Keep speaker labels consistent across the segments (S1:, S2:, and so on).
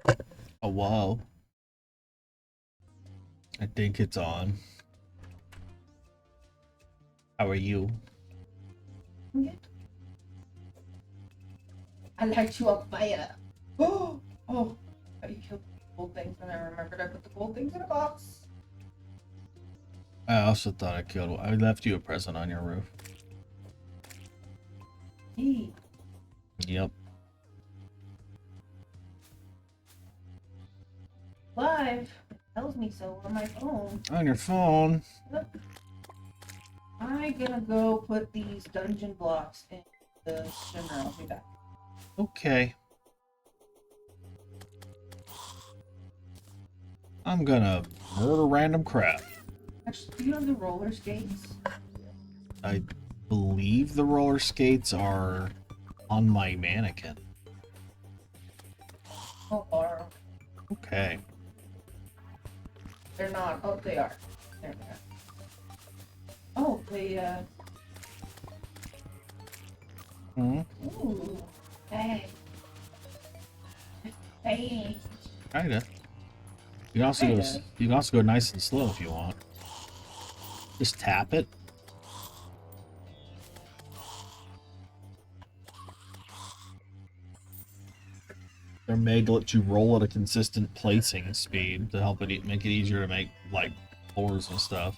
S1: Oh, whoa. I think it's on. How are you?
S2: I light you on fire. Oh, oh! You killed the gold things, and I remembered I put the gold things in a box.
S1: I also thought I killed. I left you a present on your roof.
S2: Hey,
S1: Yep.
S2: live. It tells me so on my phone.
S1: On your phone.
S2: Yep. I'm gonna go put these dungeon blocks in the shimmer. I'll be back.
S1: Okay. I'm gonna murder random crap.
S2: Actually, do you have the roller skates?
S1: I believe the roller skates are on my mannequin.
S2: Oh, borrow.
S1: Okay.
S2: They're not. Oh, they are. There they are. Oh, they,
S1: Hmm.
S2: Ooh. Hey. Hey.
S1: Kinda. You can also go. You can also go nice and slow if you want. Just tap it. They're made to let you roll at a consistent placing speed to help it make it easier to make like floors and stuff.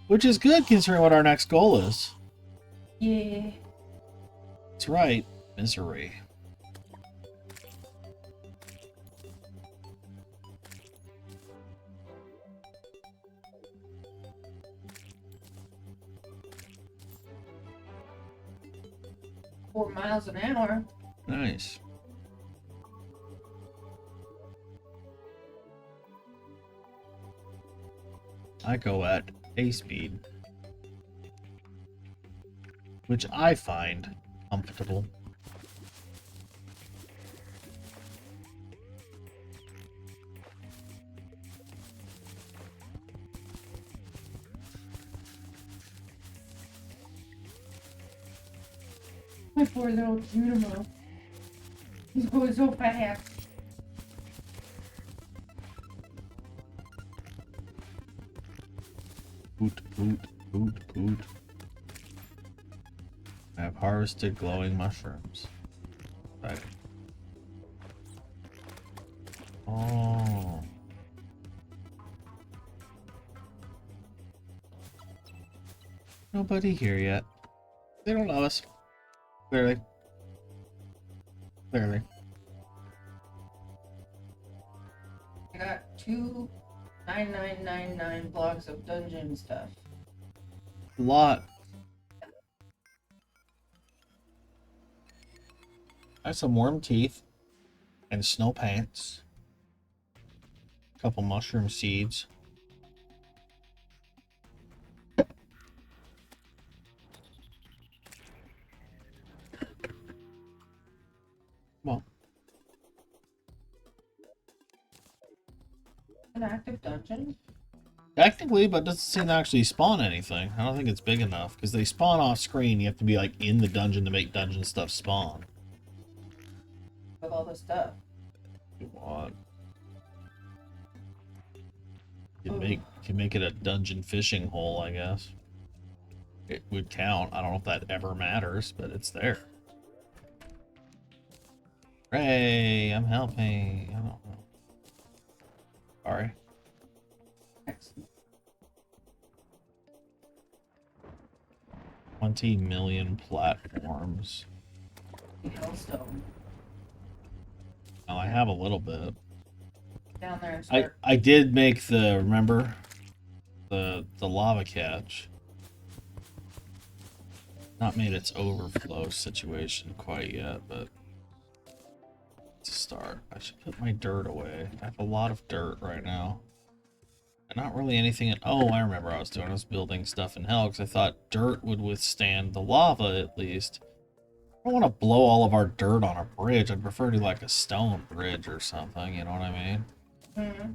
S1: Which is good considering what our next goal is.
S2: Yeah.
S1: That's right, misery.
S2: Four miles an hour.
S1: Nice. I go at a speed, which I find comfortable.
S2: My poor little Junimo. He's going so fast.
S1: Poot, poot, poot, poot. I have harvested glowing mushrooms. Right. Oh. Nobody here yet. They don't know us. Clearly. Clearly.
S2: I got 29999 blocks of dungeon stuff.
S1: A lot. I have some worm teeth and snow pants. A couple mushroom seeds. Well,
S2: An active dungeon?
S1: technically, but it doesn't seem to actually spawn anything. I don't think it's big enough because they spawn off screen. You have to be like in the dungeon to make dungeon stuff spawn.
S2: With all this stuff.
S1: You want?
S2: Oh.
S1: You can make it a dungeon fishing hole, I guess. It would count. I don't know if that ever matters, but it's there. Hooray! I'm helping. I don't know. Sorry.
S2: Excellent.
S1: 20 million platforms.
S2: Hellstone.
S1: Oh, I have a little bit.
S2: Down there and start.
S1: I did make the, remember? The lava catch. Not made its overflow situation quite yet, but it's a start. I should put my dirt away. I have a lot of dirt right now. And not really anything in, oh, I remember what I was doing. I was building stuff in hell because I thought dirt would withstand the lava at least. I don't want to blow all of our dirt on a bridge. I'd prefer to like a stone bridge or something, you know what I mean?
S2: Mm-hmm.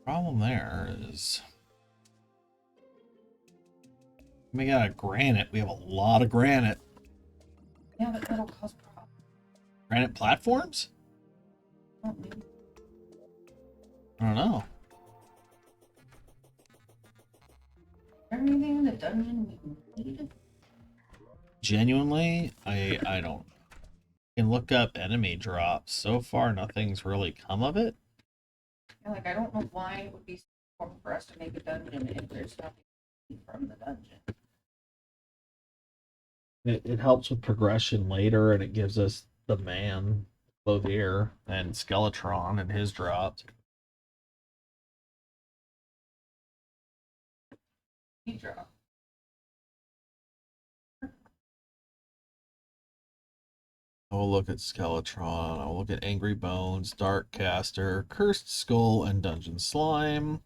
S1: Problem there is we got a granite. We have a lot of granite.
S2: Yeah, but that'll cause problems.
S1: Granite platforms?
S2: Oh, maybe.
S1: I don't know.
S2: Everything in the dungeon we need?
S1: Genuinely, I don't. You can look up enemy drops. So far, nothing's really come of it.
S2: Yeah, like, I don't know why it would be so important for us to make a dungeon if there's nothing from the dungeon.
S1: It helps with progression later, and it gives us the man, Clothier, and Skeletron and his drops.
S2: He dropped.
S1: I'll look at Skeletron. I'll look at Angry Bones, Dark Caster, Cursed Skull, and Dungeon Slime.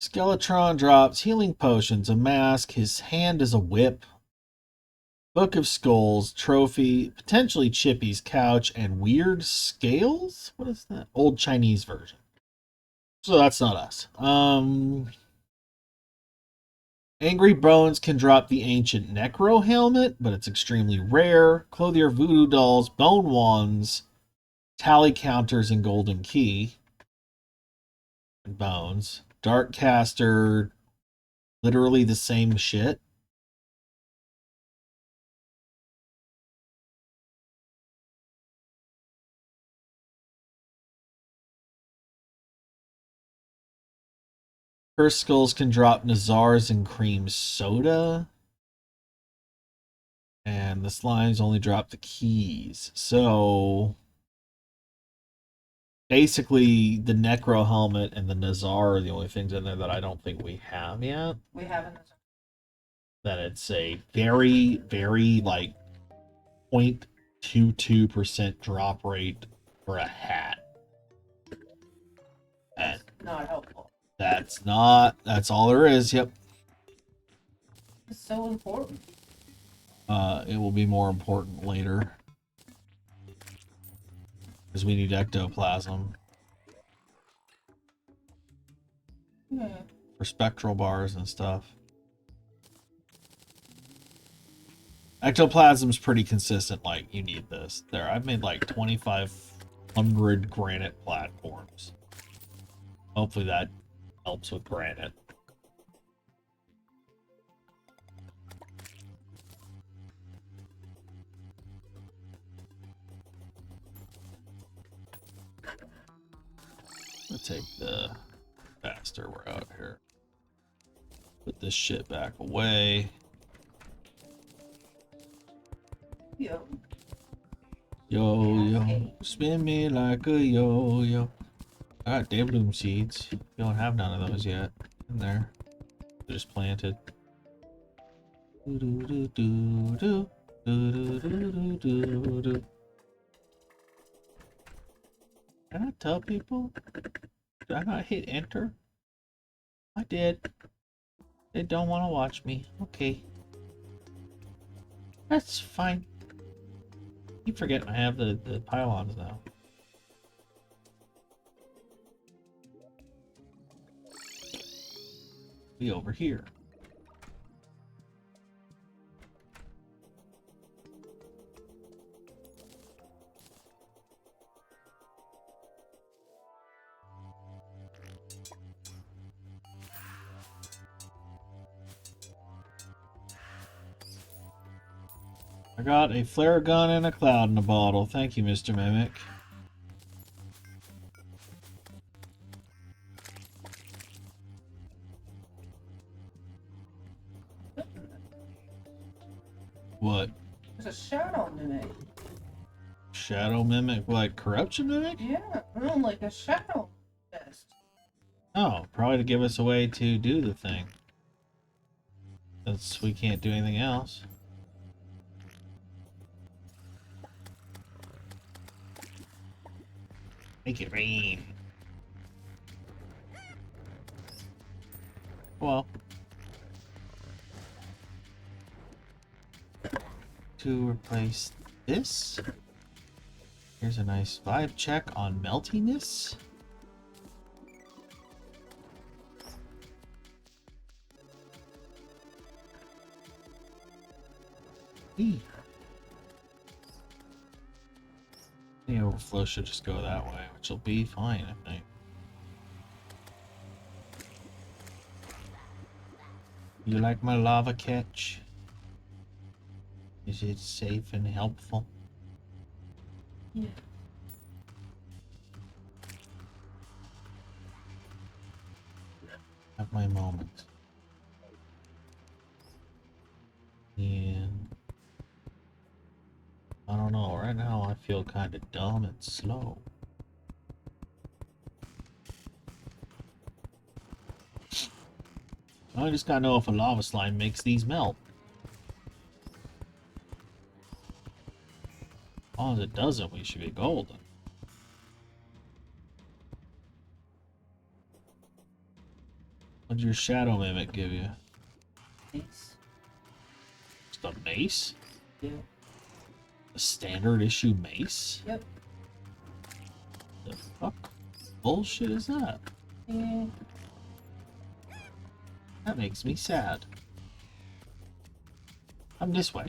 S1: Skeletron drops healing potions, a mask, his hand is a whip, Book of Skulls, trophy, potentially Chippy's couch, and weird scales? What is that? Old Chinese version. So that's not us. Angry Bones can drop the ancient Necro helmet, but it's extremely rare. Clothier voodoo dolls, bone wands, tally counters, and golden key. And bones. Dark caster, literally the same shit. First skulls can drop Nazars and cream soda. And the slimes only drop the keys. So basically the Necro helmet and the Nazar are the only things in there that I don't think we have yet.
S2: We haven't.
S1: That it's a very, very like 0.22% drop rate for a hat. And
S2: That's not helpful.
S1: that's all there is. Yep.
S2: It's so important.
S1: It will be more important later. Because we need ectoplasm. For spectral bars and stuff. Ectoplasm's pretty consistent, like, you need this. There, I've made like 2,500 granite platforms. Hopefully that helps with granite. Let's take the faster we're out here. Put this shit back away.
S2: Yo.
S1: Yo, spin me like a yo-yo. I got Daybloom seeds. You don't have none of those yet. In there. They're just planted. Do do do do do do do do do. Can I tell people? Did I not hit enter? I did. They don't want to watch me. Okay. That's fine. Keep forgetting I have the pylons now. Be over here. I got a flare gun and a cloud in a bottle. Thank you, Mr. Mimic. What?
S2: There's a shadow mimic.
S1: Shadow Mimic? Like Corruption Mimic?
S2: Yeah, no, like a shadow vest.
S1: Oh, probably to give us a way to do the thing. Since we can't do anything else. Make it rain. Well. To replace this. Here's a nice vibe check on meltiness. The overflow should just go that way, which will be fine, I think. You like my lava catch? Is it safe and helpful?
S2: Yeah.
S1: Have my moment. And I don't know, right now I feel kind of dumb and slow. I just gotta know if a lava slime makes these melt. As long as it doesn't, we should be golden. What did your shadow mimic give you?
S2: Thanks.
S1: Just a mace?
S2: Yeah.
S1: A standard issue mace?
S2: Yep.
S1: The fuck bullshit is that?
S2: Yeah.
S1: That makes me sad. I'm this way.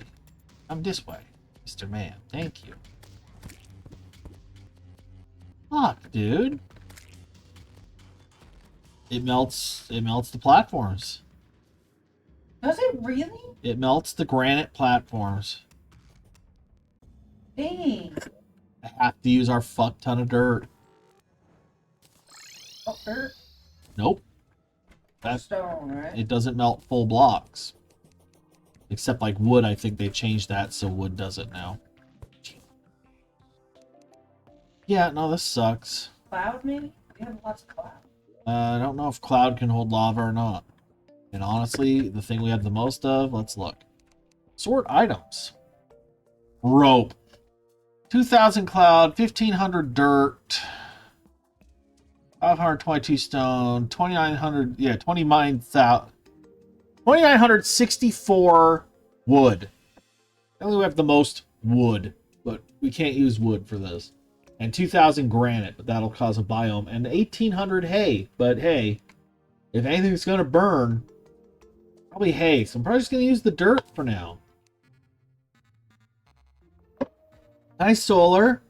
S1: I'm this way, Mr. Man. Thank you. Fuck, dude. It melts the platforms.
S2: Does it really?
S1: It melts the granite platforms.
S2: Dang.
S1: I have to use our fuck ton of dirt.
S2: Oh, dirt.
S1: Nope. That's
S2: Stone, right?
S1: it doesn't melt full blocks. Except like wood, I think they changed that so wood does it now. Yeah, no, this sucks.
S2: Cloud, maybe? We have lots of cloud.
S1: I don't know if cloud can hold lava or not. And honestly, the thing we have the most of, let's look. Sort items. Rope. 2,000 cloud, 1,500 dirt, 522 stone, 2,900, yeah, 2,964 wood. I think we have the most wood, but we can't use wood for this. And 2,000 granite, but that'll cause a biome. And 1,800 hay, but hey, if anything's going to burn, probably hay. So I'm probably just going to use the dirt for now. Hi, Solar.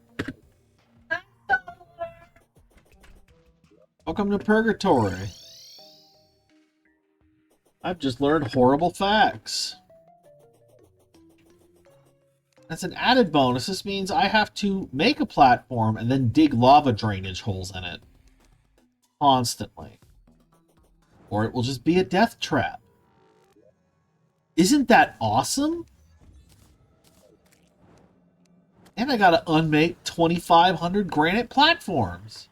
S2: Hi, Solar.
S1: Welcome to Purgatory. I've just learned horrible facts. That's an added bonus. This means I have to make a platform and then dig lava drainage holes in it. Constantly. Or it will just be a death trap. Isn't that awesome? And I gotta unmake 2,500 granite platforms.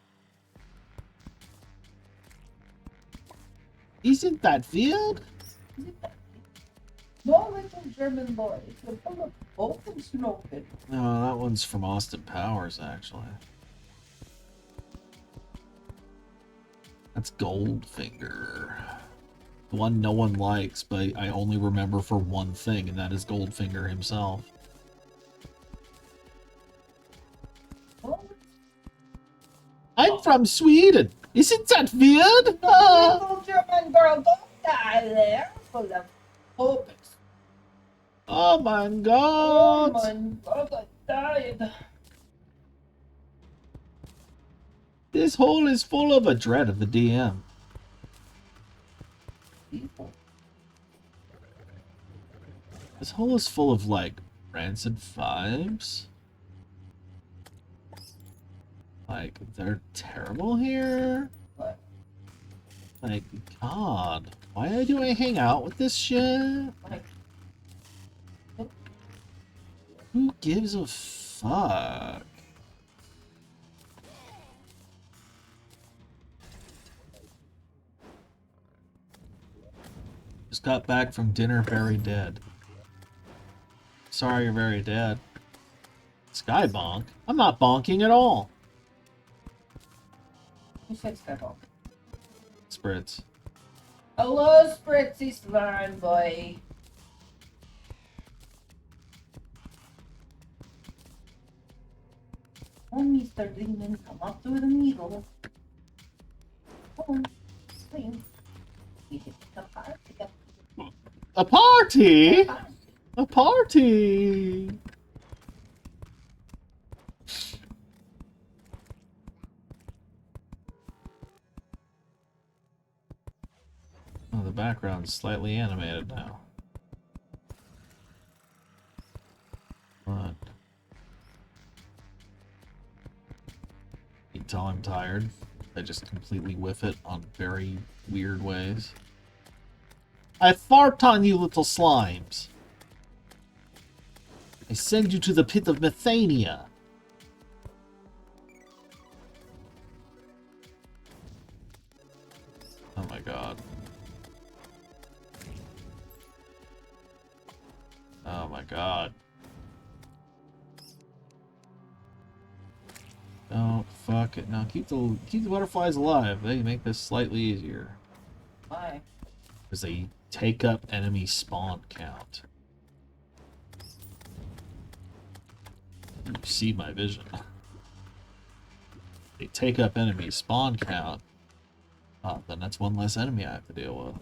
S1: Isn't that weird?
S2: No little German boy. You're full of open smoking.
S1: No, that one's from Austin Powers, actually. That's Goldfinger. The one no one likes, but I only remember for one thing, and that is Goldfinger himself.
S2: Oh,
S1: I'm from Sweden. Isn't that weird?
S2: no little German girl, don't die there. Full of open.
S1: Oh my
S2: Oh
S1: god.
S2: my god, I died.
S1: This hole is full of a dread of the DM.
S2: People.
S1: This hole is full of, like, rancid vibes. Like, they're terrible here.
S2: What?
S1: Like, God, why do I hang out with this shit?
S2: Like,
S1: Who gives a fuck? Just got back from dinner very dead. Sorry you're very dead. Sky bonk? I'm not bonking at all.
S2: who said Skyblock?
S1: Spritz.
S2: Hello, Spritzy Slime Boy. Come on, Mr. Demon, come up to the middle. Come on, swing. We hit the party.
S1: A party? A party! Oh, the background's slightly animated now. What? You tell I'm tired. I just completely whiff it on very weird ways. I fart on you, little slimes. I send you to the pit of Methania. Oh my god. Oh my god. Oh, fuck it. No, keep the butterflies alive. They make this slightly easier.
S2: Why?
S1: Because they take up enemy spawn count. You see my vision. They take up enemy spawn count. Oh, then that's one less enemy I have to deal with.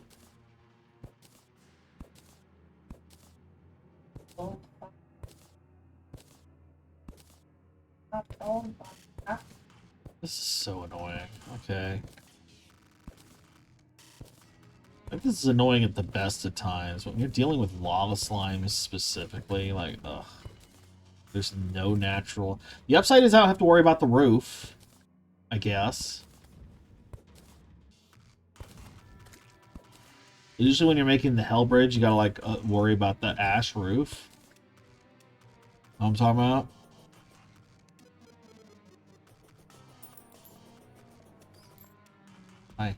S1: This is so annoying. Okay. Like, this is annoying at the best of times. When you're dealing with lava slimes specifically, like, ugh. There's no natural... The upside is I don't have to worry about the roof, I guess. Usually when you're making the hell bridge, you gotta, like, worry about the ash roof. Know what I'm talking about? Hi.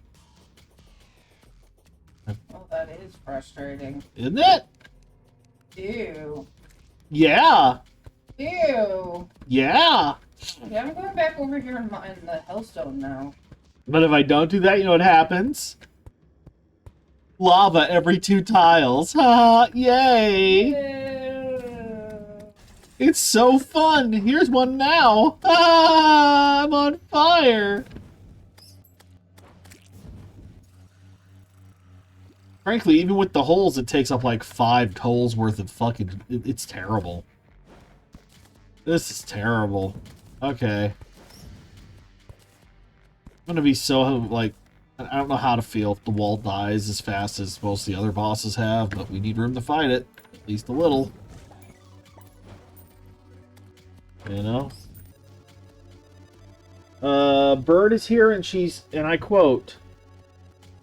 S2: Well, that is frustrating.
S1: Isn't it?
S2: Ew.
S1: Yeah!
S2: Ew.
S1: Yeah!
S2: Yeah, I'm going back over here in the Hellstone now.
S1: But if I don't do that, you know what happens? Lava every 2 tiles. Ha! Yay!
S2: Ew.
S1: It's so fun! Here's one now! Ah! I'm on fire! Frankly, even with the holes, it takes up like 5 holes worth of fucking... It's terrible. This is terrible. Okay. I'm gonna be so, like... I don't know how to feel if the wall dies as fast as most of the other bosses have, but we need room to fight it. At least a little. You know? Bird is here and she's, and I quote,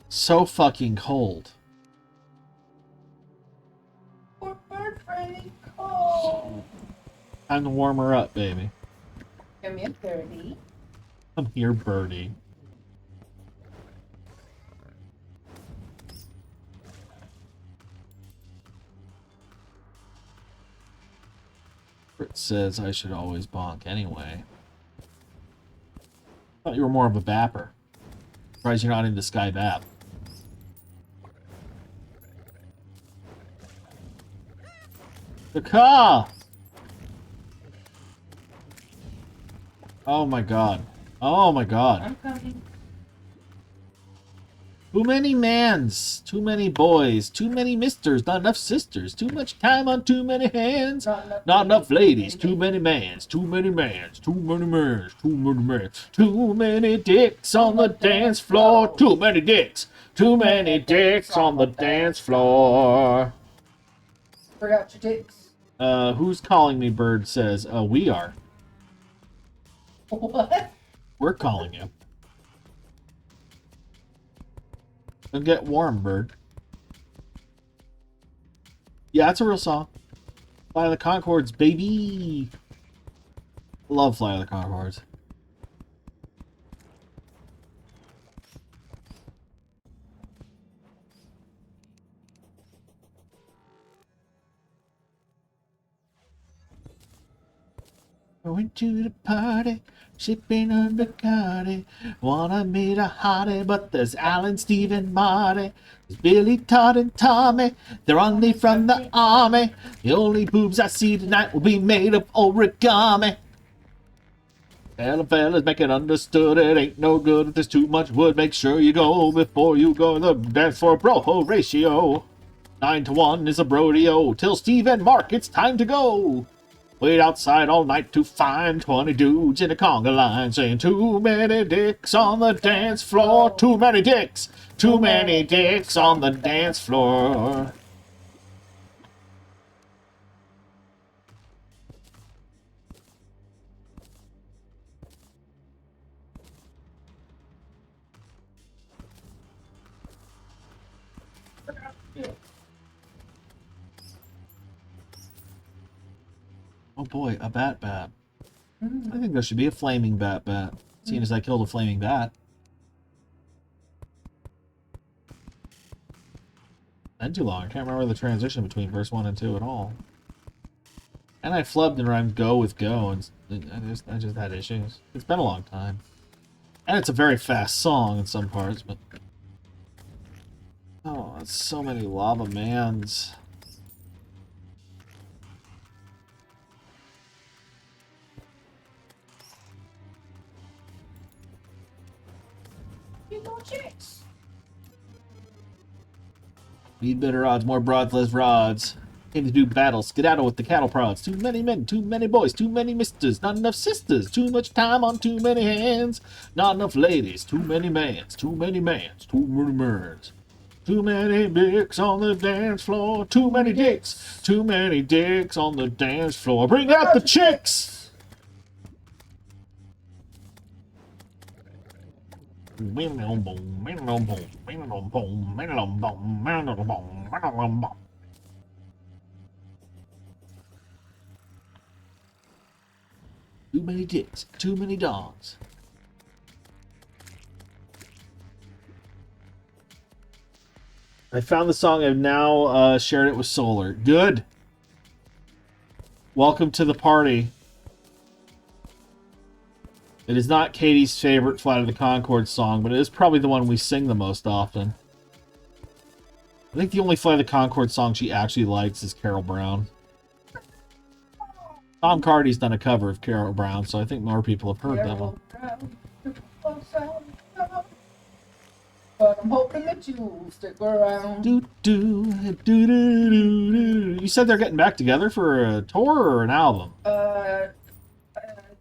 S1: so fucking cold.
S2: Poor bird Freddy cold.
S1: Time to warm her up, baby.
S2: Come here, birdie.
S1: Come here, birdie. It says I should always bonk anyway. Thought you were more of a bapper. Surprised you're not into Sky Bap. The car! Oh my god. Oh my god.
S2: I'm coming.
S1: Too many mans, too many boys, too many misters, not enough sisters, too much time on too many hands, not enough ladies, too many mans, too many mans, too many mans, too many mans, too many dicks on the dance floor, too many dicks on the dance floor.
S2: Bring out your dicks.
S1: Who's calling me, Bird says, we are.
S2: What?
S1: We're calling you. Don't get warm, Bird. Yeah, it's a real song. Fly of the Conchords, baby! Love Fly of the Conchords. Going to the party, sipping on Bacardi. Wanna meet a hottie, but there's Alan, Steve, and Marty. There's Billy, Todd, and Tommy. They're only from the army. The only boobs I see tonight will be made of origami. Fellas, make it understood. It ain't no good if there's too much wood. Make sure you go before you go to the dance floor, bro. Ratio. 9 to 1 is a rodeo. Till Steve and Mark, it's time to go. Wait outside all night to find 20 dudes in a conga line saying too many dicks on the dance floor. Too many dicks. Too many dicks on the dance floor. Oh boy, a bat. I think there should be a flaming bat, seeing as I killed a flaming bat. Not too long. I can't remember the transition between verse 1 and 2 at all. And I flubbed and rhymed go with go, and I just had issues. It's been a long time. And it's a very fast song in some parts, but... Oh, that's so many lava mans.
S2: Chicks.
S1: Need better odds, more broads, less rods. Came to do battle, skedaddle with the cattle prods. Too many men, too many boys, too many misters, not enough sisters. Too much time on too many hands. Not enough ladies, too many mans, too many mans, too many mans. Too many dicks on the dance floor. Too many dicks, too many dicks on the dance floor. Bring out the chicks! Too many dicks, too many dogs. I found the song. I've now shared it with Solar. Good. Welcome to the party. It is not Katie's favorite Flight of the Conchords song, but it is probably the one we sing the most often. I think the only Flight of the Conchords song she actually likes is Carol Brown. Tom Cardy's done a cover of Carol Brown, so I think more people have heard that one.
S2: But I'm hoping that you'll stick around.
S1: You said they're getting back together for a tour or an album?
S2: I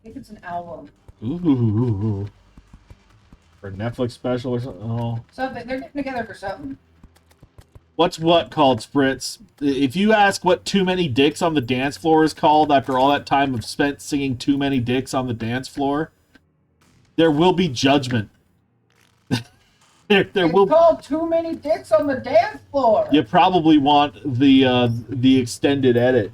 S2: think it's an album.
S1: Ooh. For a Netflix special or something? Oh.
S2: So they're getting together for something.
S1: What's what called, Spritz? If you ask what Too Many Dicks on the Dance Floor is called after all that time I've spent singing Too Many Dicks on the Dance Floor, there will be judgment. It's
S2: called Too Many Dicks on the Dance Floor.
S1: You probably want the extended edit.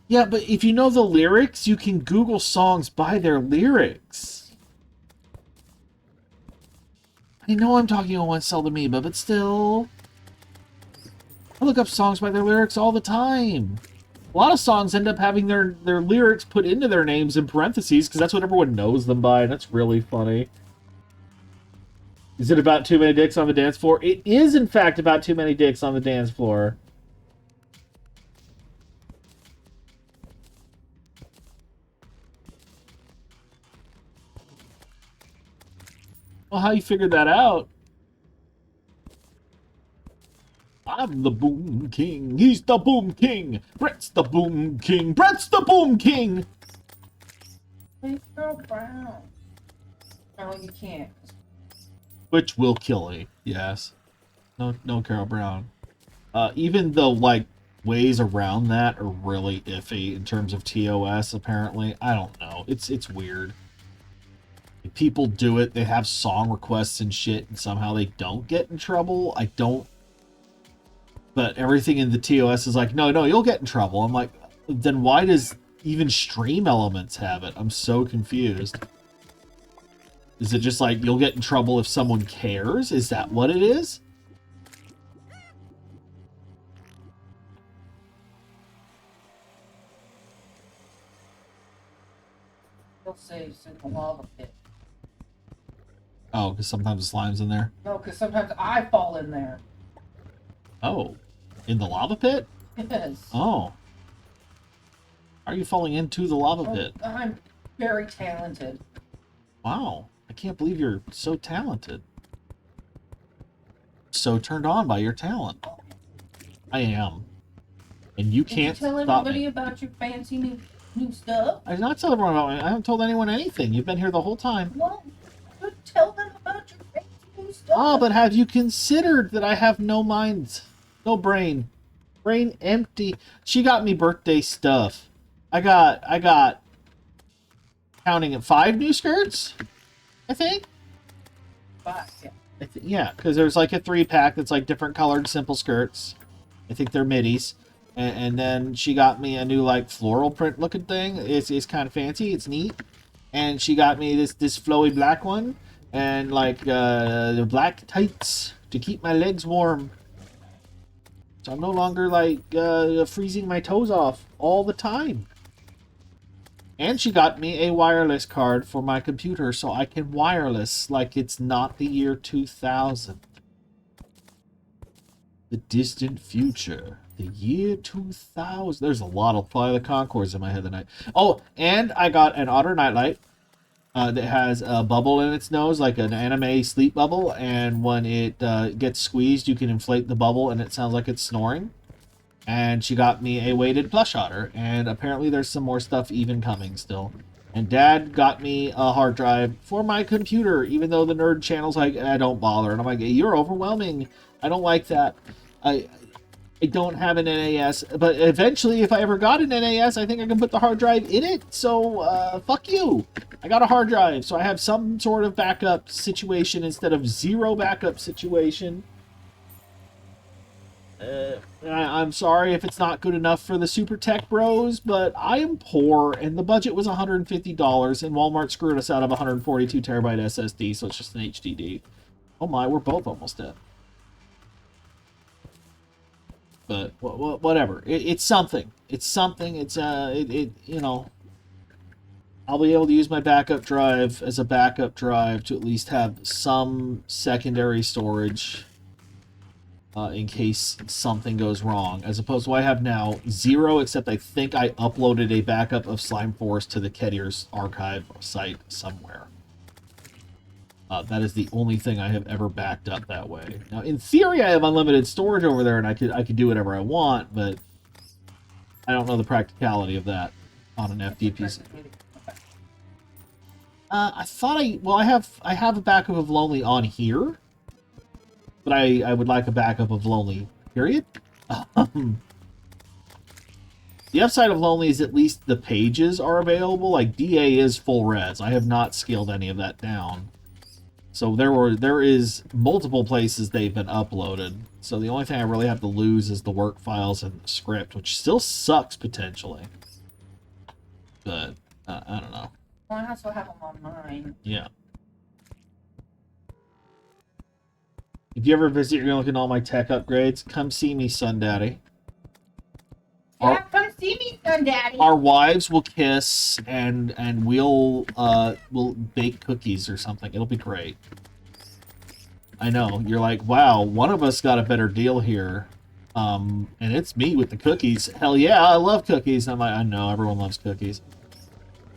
S1: Yeah, but if you know the lyrics, you can Google songs by their lyrics. I know I'm talking on one seldom amoeba, but still. I look up songs by their lyrics all the time. A lot of songs end up having their lyrics put into their names in parentheses, because that's what everyone knows them by, and that's really funny. Is it about Too Many Dicks on the Dance Floor? It is, in fact, about Too Many Dicks on the Dance Floor. Well, how you figured that out? I'm the Boom King. He's the Boom King. Brett's the Boom King. Brett's the Boom King.
S2: Please go brown. No, you can't.
S1: Which will kill me. Yes. No, Carol Brown. Even though, like, ways around that are really iffy in terms of TOS, apparently. I don't know. It's weird. If people do it, they have song requests and shit, and somehow they don't get in trouble. I don't. But everything in the TOS is like, no, you'll get in trouble. I'm like, then why does even Stream Elements have it? I'm so confused. Is it just like, you'll get in trouble if someone cares? Is that what it is?
S2: They'll say it's in the lava pit.
S1: Oh, because sometimes the slime's in there?
S2: No, because sometimes I fall in there.
S1: Oh. In the lava pit?
S2: Yes.
S1: Oh. Are you falling into the lava pit?
S2: I'm very talented.
S1: Wow. I can't believe you're so talented. so turned on by your talent. I am. And you
S2: Did you
S1: can't
S2: tell
S1: stop
S2: everybody
S1: me.
S2: about your fancy new stuff?
S1: I did not tell everyone about it. I haven't told anyone anything. You've been here the whole time.
S2: Well, you should tell them about your fancy new stuff.
S1: Ah, but have you considered that I have no mind? No brain. Brain empty. She got me birthday stuff. I got counting at 5 new skirts, I think.
S2: 5, yeah.
S1: Yeah, because there's like a 3-pack that's like different colored simple skirts. I think they're middies. And then she got me a new like floral print looking thing. It's kind of fancy. It's neat. And she got me this flowy black one and like the black tights to keep my legs warm. So I'm no longer like freezing my toes off all the time. And she got me a wireless card for my computer so I can wireless like it's not the year 2000. The distant future. The year 2000. There's a lot of Fly the Concords in my head tonight. Oh, and I got an Otter Nightlight that has a bubble in its nose, like an anime sleep bubble. And when it gets squeezed, you can inflate the bubble and it sounds like it's snoring. And she got me a weighted plush otter. And apparently there's some more stuff even coming still. And Dad got me a hard drive for my computer, even though the nerd channel's like, I don't bother. And I'm like, you're overwhelming. I don't like that. I don't have an NAS, but eventually, if I ever got an NAS, I think I can put the hard drive in it. So, fuck you. I got a hard drive, so I have some sort of backup situation instead of zero backup situation. I'm sorry if it's not good enough for the Super Tech Bros, but I am poor, and the budget was $150, and Walmart screwed us out of a 142 terabyte SSD, so it's just an HDD. Oh my, we're both almost dead. But whatever, it's something. It's something. It's you know, I'll be able to use my backup drive as a backup drive to at least have some secondary storage in case something goes wrong. As opposed to what I have now, 0, except I think I uploaded a backup of Slime Force to the Kedier's archive site somewhere. That is the only thing I have ever backed up that way. Now, in theory, I have unlimited storage over there, and I could do whatever I want, but I don't know the practicality of that on an FTP. I thought I have a backup of Lonely on here, but I would like a backup of Lonely. Period. The upside of Lonely is at least the pages are available. Like DA is full res. I have not scaled any of that down. So there is multiple places they've been uploaded. So the only thing I really have to lose is the work files and the script, which still sucks potentially. But I don't know.
S2: Well, I also have them on mine.
S1: Yeah. If you ever visit, you're gonna look at all my tech upgrades. Come see me, son, daddy.
S2: Yeah, come see me, son, daddy.
S1: Our wives will kiss, and we'll bake cookies or something. It'll be great. I know. You're like, wow, one of us got a better deal here. And it's me with the cookies. Hell yeah, I love cookies. I'm like, I know, everyone loves cookies.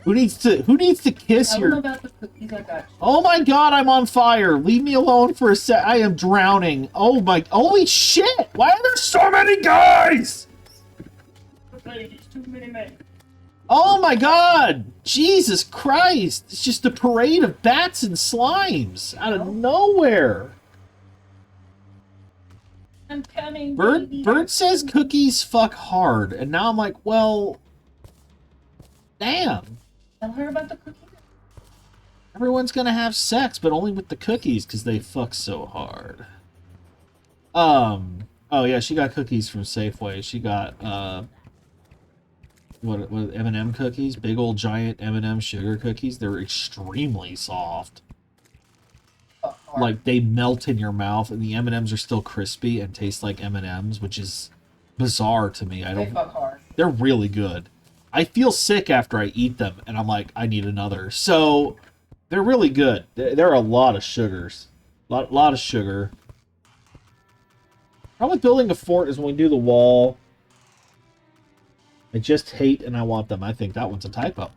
S1: Who needs to kiss
S2: Tell
S1: your...
S2: them about the cookies I got you.
S1: Oh my god, I'm on fire. Leave me alone for a sec. I am drowning. Oh my... Holy shit! Why are there so many guys?
S2: Too many men.
S1: Oh my god! Jesus Christ! It's just a parade of bats and slimes out of nowhere.
S2: I'm coming, baby.
S1: Bird says cookies fuck hard, and now I'm like, well, damn.
S2: Tell her about the cookies.
S1: Everyone's gonna have sex, but only with the cookies because they fuck so hard. Oh yeah, she got cookies from Safeway. She got what M&M cookies, big old giant M&M sugar cookies. They're extremely soft. Like they melt in your mouth, and the M&Ms are still crispy and taste like M&Ms, which is bizarre to me.
S2: They fuck hard.
S1: They're really good. I feel sick after I eat them, and I'm like, I need another. So they're really good. There are a lot of sugars, lot of sugar. Problem with building a fort is when we do the wall. I just hate and I want them. I think that one's a typo.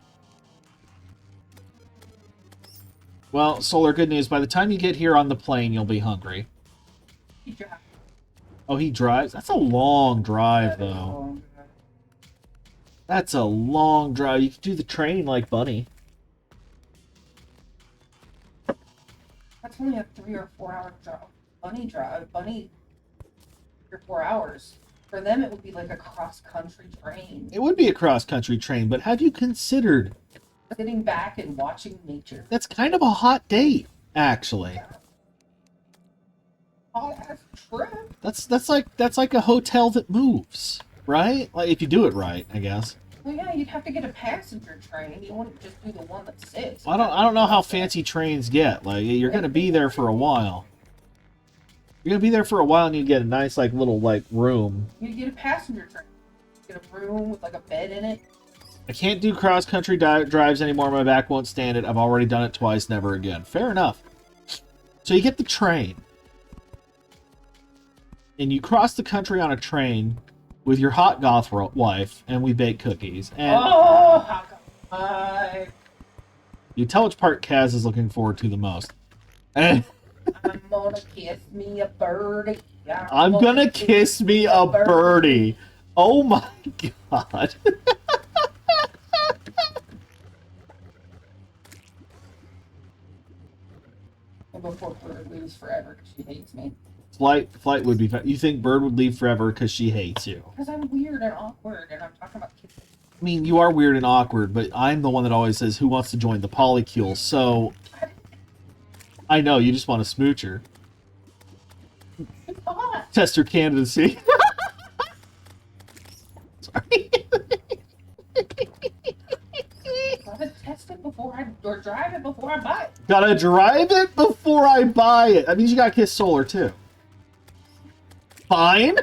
S1: Well, Solar, good news. By the time you get here on the plane, you'll be hungry.
S2: He drives.
S1: Oh, he drives? That's a long drive,
S2: That is a
S1: though.
S2: long drive.
S1: That's a long drive. You could do the train like Bunny.
S2: That's only a 3 or 4 hour drive. Bunny 3 or 4 hours. For them, it would be like a cross country train.
S1: It would be a cross-country train, but have you considered...
S2: Sitting back and watching nature.
S1: That's kind of a hot date, actually.
S2: Oh, that's true.
S1: That's like a hotel that moves, right? Like if you do it right, I guess.
S2: Well, yeah, you'd have to get a passenger train. You wouldn't just do the one that sits.
S1: I don't know how fancy trains get. Like you're gonna be there for a while. You're gonna be there for a while, and you get a nice like little like room.
S2: You get a passenger train. Get a room with like a bed in it.
S1: I can't do cross-country drives anymore. My back won't stand it. I've already done it twice. Never again. Fair enough. So you get the train, and you cross the country on a train with your hot goth wife, and we bake cookies. And
S2: Oh, how come
S1: you tell which part Kaz is looking forward to the most. And
S2: I'm gonna kiss me a birdie.
S1: I'm gonna kiss me a birdie. Oh my god.
S2: Before Bird leaves forever because she hates me.
S1: Flight would be. You think Bird would leave forever because she hates you?
S2: Because I'm weird and awkward, and I'm talking about kissing.
S1: I mean, you are weird and awkward, but I'm the one that always says, "Who wants to join the polycule?" So I know you just want to smooch her, test her candidacy. Sorry.
S2: Gotta test it before or drive it before I buy it.
S1: Gotta drive it before I buy it. That means you gotta kiss Solar too. Fine.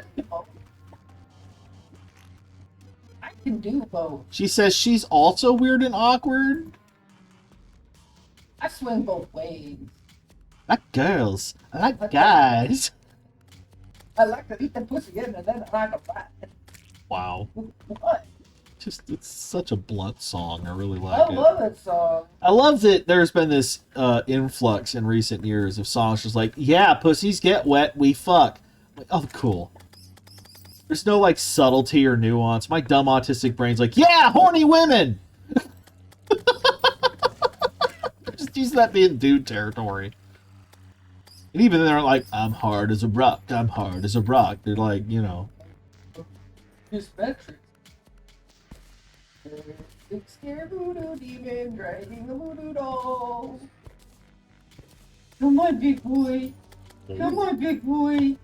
S2: I can do both.
S1: She says she's also weird and awkward.
S2: I swing both ways.
S1: I like girls. I like guys.
S2: I like to eat the pussy in and then I like to buy it.
S1: Wow.
S2: What?
S1: Just, it's such a blunt song. I really like
S2: I
S1: it.
S2: love that song.
S1: I love that there's been this influx in recent years of songs just like, yeah, pussies get wet, we fuck. Like, oh, cool. There's no, like, subtlety or nuance. My dumb autistic brain's like, yeah, horny women! Just use that being dude territory. And even they're like, I'm hard as a rock, I'm hard as a rock. They're like, you know.
S2: Just metrics. Big scare voodoo demon dragging a voodoo doll. Come on, big boy. Come on, big boy.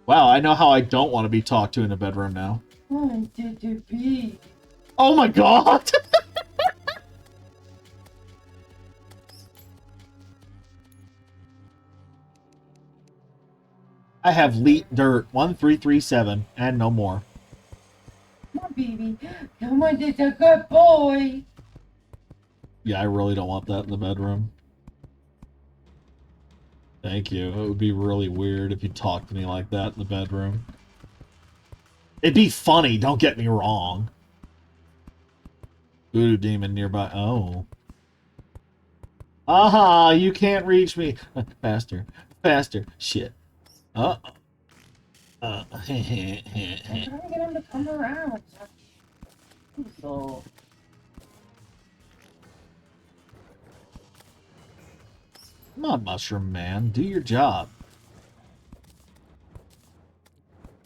S1: Wow, I know how I don't want to be talked to in the bedroom now.
S2: I'm be.
S1: Oh my god! I have leet dirt 1337 and no more.
S2: Come on, baby. Come on, it's a good boy.
S1: Yeah, I really don't want that in the bedroom. Thank you. It would be really weird if you talked to me like that in the bedroom. It'd be funny, don't get me wrong. Voodoo demon nearby. Oh. Aha, you can't reach me. Faster. Faster. Shit. I'm
S2: I'm trying to get him to come around. So.
S1: Come on, Mushroom Man. Do your job.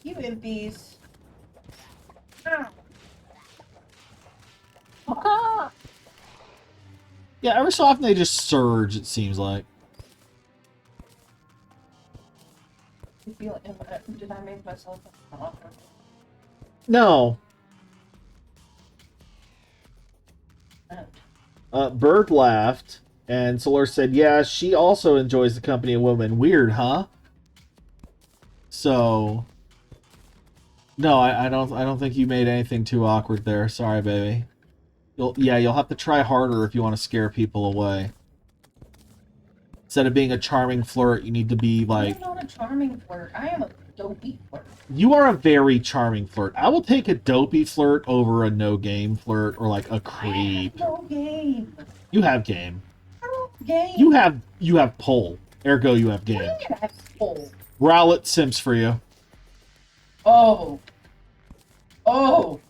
S2: You impies. Ow.
S1: Yeah, every so often they just surge, it seems like.
S2: You feel did I make myself awkward?
S1: No. Bird laughed, and Solar said, yeah, she also enjoys the company of women. Weird, huh? So... No, I don't think you made anything too awkward there. Sorry, baby. You'll have to try harder if you want to scare people away. Instead of being a charming flirt, you need to be like...
S2: I'm not a charming flirt. I am a dopey flirt.
S1: You are a very charming flirt. I will take a dopey flirt over a no-game flirt or like a creep.
S2: I have no game.
S1: You have game.
S2: I don't have game.
S1: You have pull. Ergo, you have game.
S2: I have pull.
S1: Rowlet Sims for you.
S2: Oh. Oh.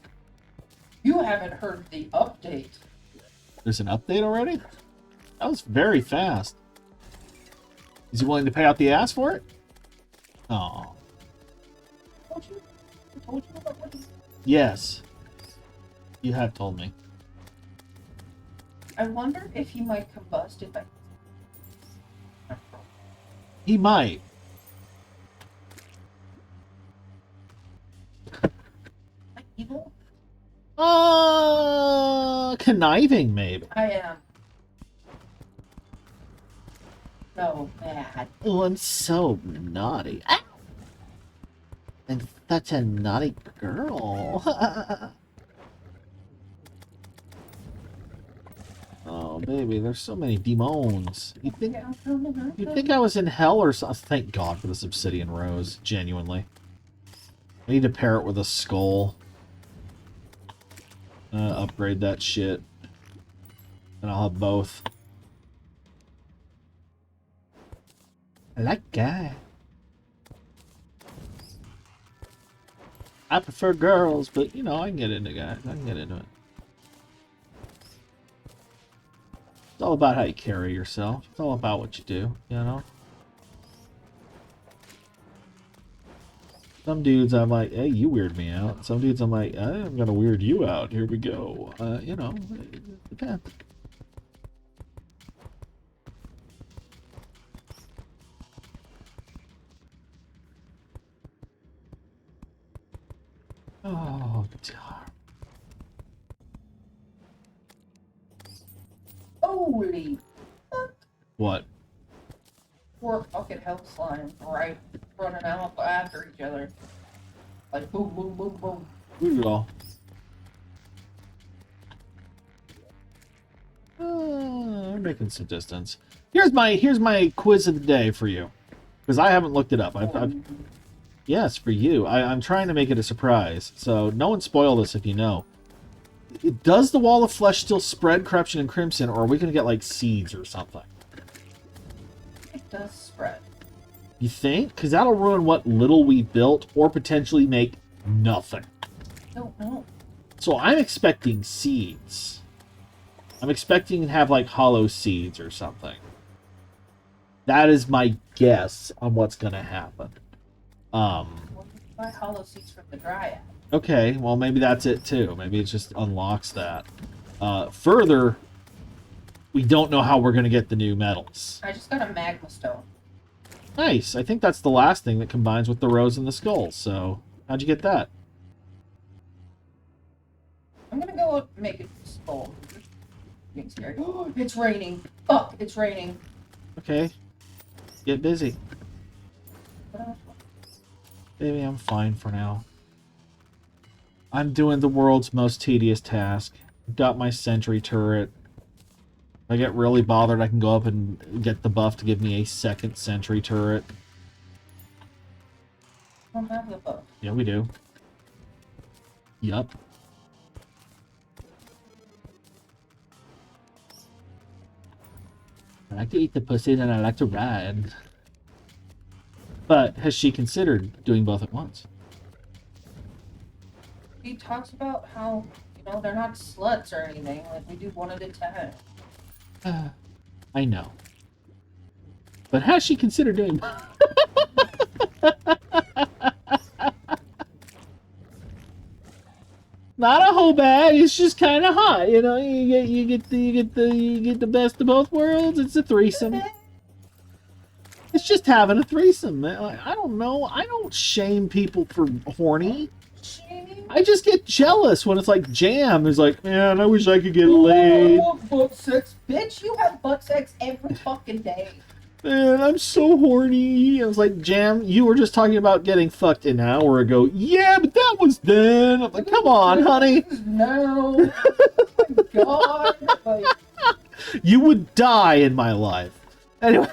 S2: You haven't heard the update.
S1: There's an update already? That was very fast. Is he willing to pay out the ass for it? Oh.
S2: I told you about what
S1: Yes. You have told me.
S2: I wonder if he might combust if I...
S1: He might.
S2: Like evil?
S1: Conniving, maybe.
S2: I am. So bad.
S1: Oh, I'm so naughty. Ah! I'm such a naughty girl. Oh, baby, there's so many demons. You think I was in hell or something? Thank God for this obsidian rose, genuinely. I need to pair it with a skull. Upgrade that shit. And I'll have both. I like guys. I prefer girls, but, you know, I can get into guys. I can get into it. It's all about how you carry yourself. It's all about what you do, you know? Some dudes I'm like, hey, you weird me out. Some dudes I'm like, I'm gonna weird you out. Here we go. You know, it depends. Oh, guitar.
S2: Holy fuck.
S1: What?
S2: Four fucking hell slimes right running out after each other. Like boom, boom, boom, boom.
S1: We go. I'm making some distance. Here's my quiz of the day for you, because I haven't looked it up. Yes, for you. I'm trying to make it a surprise, so no one spoil this if you know. Does the wall of flesh still spread corruption and crimson, or are we gonna get like seeds or something?
S2: It does spread.
S1: You think? Because that'll ruin what little we built, or potentially make nothing.
S2: Don't know.
S1: So I'm expecting seeds. I'm expecting to have like hollow seeds or something. That is my guess on what's gonna happen.
S2: Well, you can buy hollow seeds from the dryad.
S1: Okay, well maybe that's it too. Maybe it just unlocks that. Further, we don't know how we're gonna get the new metals.
S2: I just got a magma stone.
S1: Nice. I think that's the last thing that combines with the rose and the skull. So, how'd you get that?
S2: I'm gonna go make it skull. Getting scared. It's raining. Fuck, it's raining.
S1: Okay. Get busy. Baby, I'm fine for now. I'm doing the world's most tedious task. Got my sentry turret. If I get really bothered, I can go up and get the buff to give me a second sentry turret.
S2: I don't have the buff.
S1: Yeah, we do. Yup. I like to eat the pussy and I like to ride. But has she considered doing both at once?
S2: He talks about how, you know, they're not sluts or anything. Like, we do one at a time.
S1: I know. But has she considered doing... Not a whole bag. It's just kind of hot, you know. You get the best of both worlds. It's a threesome. It's just having a threesome, man. I don't know. I don't shame people for horny. I just get jealous when it's like Jam is like, man, I wish I could get laid.
S2: Oh, butt sex, bitch! You have butt sex every fucking day.
S1: Man, I'm so horny. I was like, Jam, you were just talking about getting fucked an hour ago. Yeah, but that was then. I'm like, come on, honey.
S2: No. Oh my God. Like,
S1: you would die in my life. Anyway.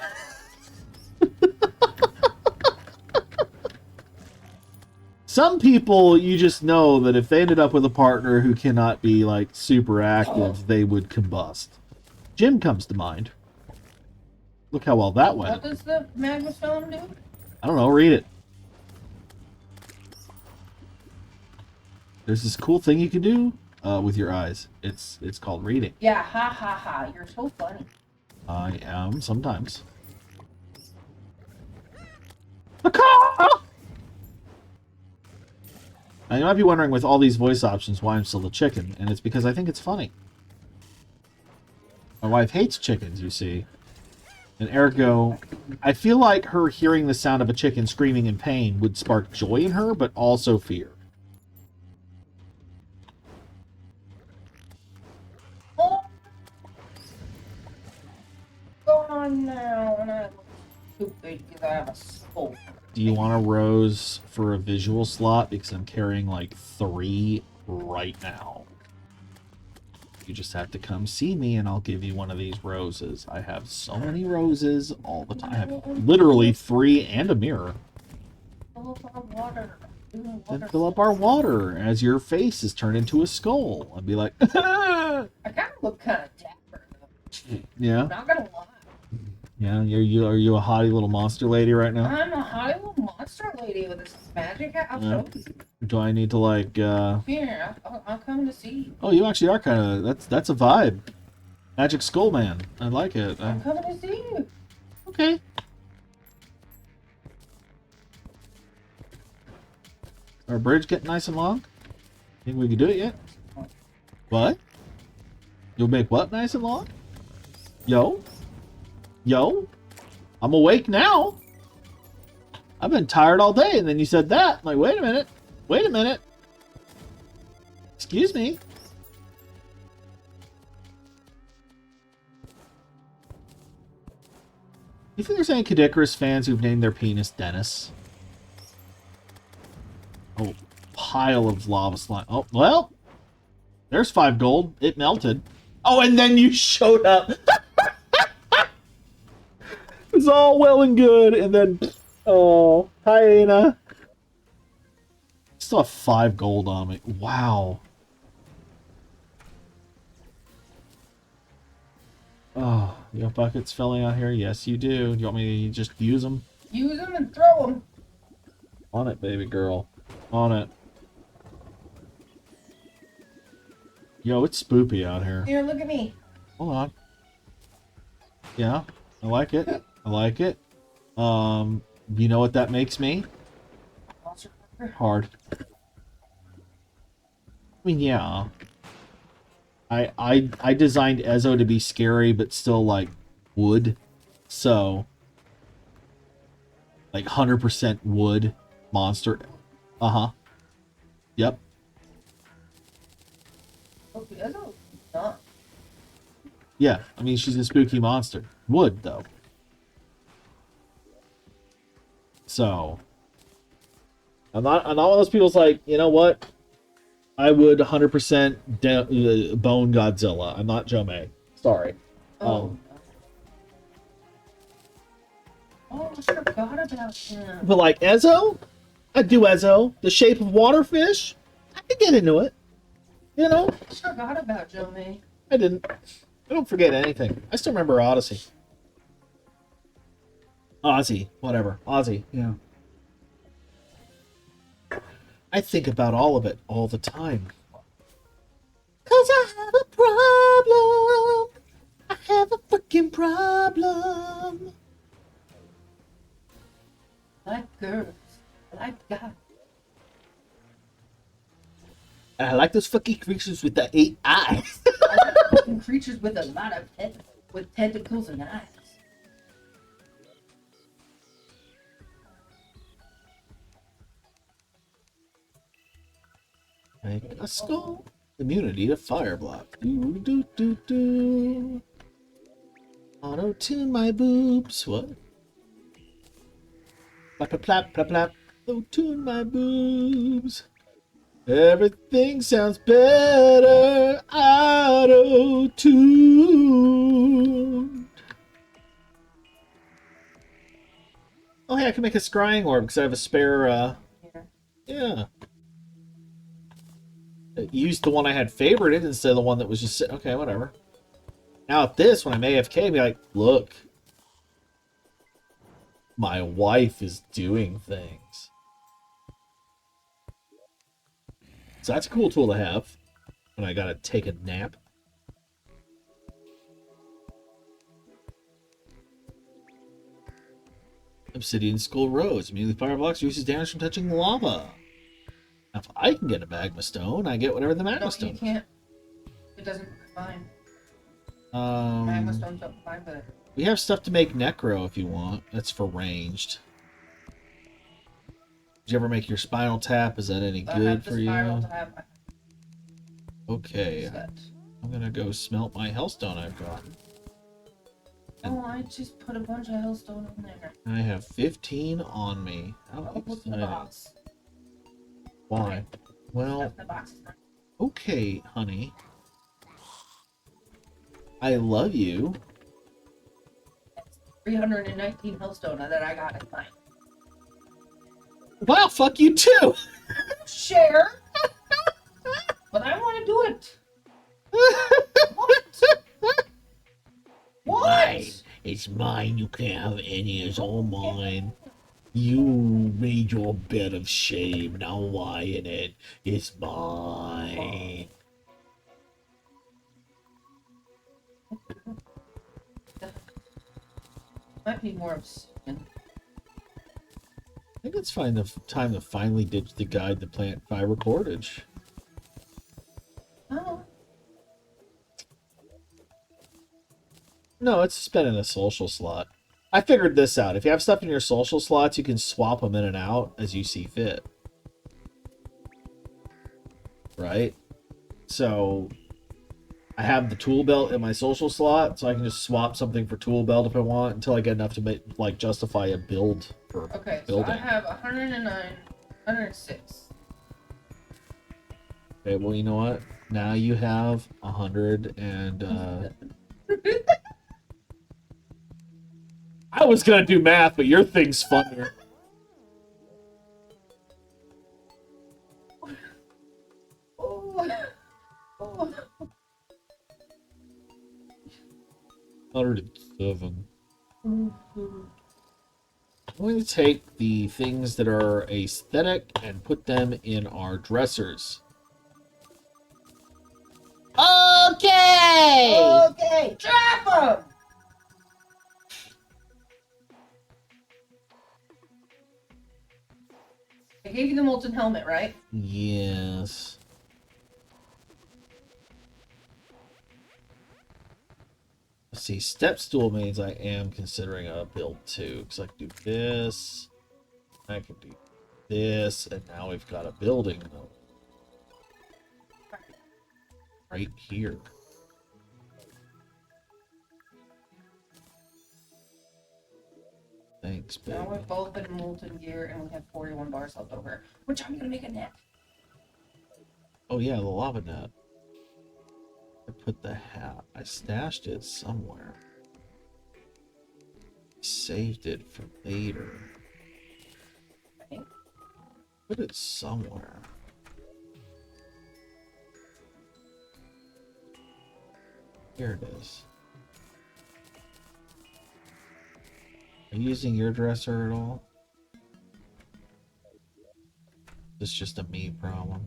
S1: Some people, you just know that if they ended up with a partner who cannot be, like, super active, they would combust. Jim comes to mind. Look how well that went.
S2: what does the magma stone do?
S1: I don't know, read it. There's this cool thing you can do with your eyes. It's called reading.
S2: Yeah, ha ha ha. You're so funny.
S1: I am sometimes. Now, you might be wondering with all these voice options why I'm still a chicken, and it's because I think it's funny. My wife hates chickens, you see. And ergo, I feel like her hearing the sound of a chicken screaming in pain would spark joy in her, but also fear.
S2: Oh, go on now. And I look stupid because I have a skull.
S1: Do you want a rose for a visual slot? Because I'm carrying like 3 right now. You just have to come see me and I'll give you one of these roses. I have so many roses all the time. I have literally 3 and a mirror.
S2: Fill up our water.
S1: Then fill up our water as your face is turned into a skull. I'd be like,
S2: I kind of look kind of dapper.
S1: yeah.
S2: Not gonna lie.
S1: Yeah, are you a hottie little monster lady right now?
S2: I'm a hot little monster lady with this magic hat. I'll show you.
S1: Do I need to like
S2: Here, I'll come to see you.
S1: Oh, you actually are kind of that's a vibe. Magic Skull Man. I like it.
S2: I'm coming to see you.
S1: Okay. Our bridge getting nice and long? Think we can do it yet? What? You'll make what nice and long? Yo? Yo? I'm awake now. I've been tired all day, and then you said that. I'm like, wait a minute. Wait a minute. Excuse me. You think there's any Kadikarus fans who've named their penis Dennis? Oh, pile of lava slime. Oh, well. There's 5 gold. It melted. Oh, and then you showed up. It's all well and good, and then... Oh, hyena. Still have 5 gold on me. Wow. Oh, you got buckets filling out here? Yes, you do. Do you want me to just use them?
S2: Use them and throw them.
S1: On it, baby girl. On it. Yo, it's spoopy out here.
S2: Here, look at me.
S1: Hold on. Yeah, I like it. I like it. You know what that makes me? Hard. I mean, yeah. I designed Ezo to be scary, but still like wood. So, like 100% wood monster. Uh-huh. Yep.
S2: Okay, that's not.
S1: Yeah, I mean, she's a spooky monster. Wood, though. So, I'm not one of those people's like, you know what? I would 100% bone Godzilla. I'm not Joe May. Sorry.
S2: Oh. Oh, I forgot about him.
S1: But like Ezo? I'd do Ezo. The Shape of Waterfish? I could get into it. You know?
S2: I forgot about Joe May.
S1: I didn't. I don't forget anything. I still remember Odyssey. Ozzy. Whatever. Ozzy. Yeah. I think about all of it all the time. 'Cause I have a problem. I have a freaking problem.
S2: Like girls. Like guys.
S1: And I like those fucking creatures with the 8 eyes.
S2: I like fucking creatures with a lot of tentacles and eyes.
S1: Make a skull. Immunity to fire block. Do do do do. Auto tune my boobs. What? Plap plap plap plap plap. Auto tune my boobs. Everything sounds better. Auto tune. Oh hey, I can make a scrying orb because I have a spare. Yeah. Used the one I had favorited instead of the one that was just sitting. Okay, whatever. Now at this, when I'm AFK, be like, look. My wife is doing things. So that's a cool tool to have when I gotta take a nap. Obsidian Skull Rose. Immediately fire blocks reduces damage from touching lava. Now, if I can get a magma stone, I get whatever the magma stone
S2: you can't. It doesn't combine.
S1: is.
S2: Magma stones don't combine with it.
S1: We have stuff to make necro if you want. That's for ranged. Did you ever make your spinal tap? Is that any good for you? Okay. I'm gonna go smelt my hellstone I've got.
S2: Oh, I just put a bunch of hellstone in there.
S1: I have 15 on me. How exciting. Why? Well, okay, honey. I love you.
S2: 319 hellstone that I got in mine.
S1: Wow, fuck you too!
S2: Share! But I want to do it! What? What?
S1: Mine. It's mine. You can't have any. It's all mine. You made your bed of shame. Now lie in it. It's mine.
S2: Might be more obsidian.
S1: I think it's time to finally ditch the guide to plant fiber cordage.
S2: Oh.
S1: No, it's spending a social slot. I figured this out. If you have stuff in your social slots, you can swap them in and out as you see fit. Right? So, I have the tool belt in my social slot, so I can just swap something for tool belt if I want until I get enough to make, like, justify a build for building.
S2: So I have 109, 106.
S1: Okay, well, you know what? Now you have 100 and, I was gonna do math, but your thing's funnier.
S2: Oh.
S1: 107. I'm going to take the things that are aesthetic and put them in our dressers. Okay!
S2: Okay, trap them! I gave you the molten helmet, right?
S1: Yes. Let's see, step stool means I am considering a build too, because I can do this, I can do this, and now we've got a building right here. Thanks, baby.
S2: Now we're both in molten gear and we have 41 bars left over, which I'm gonna make a net.
S1: Oh yeah, the lava net. I put the hat. I stashed it somewhere. Saved it for later.
S2: Okay.
S1: Put it somewhere. Here it is. Are you using your dresser at all? This is just a me problem.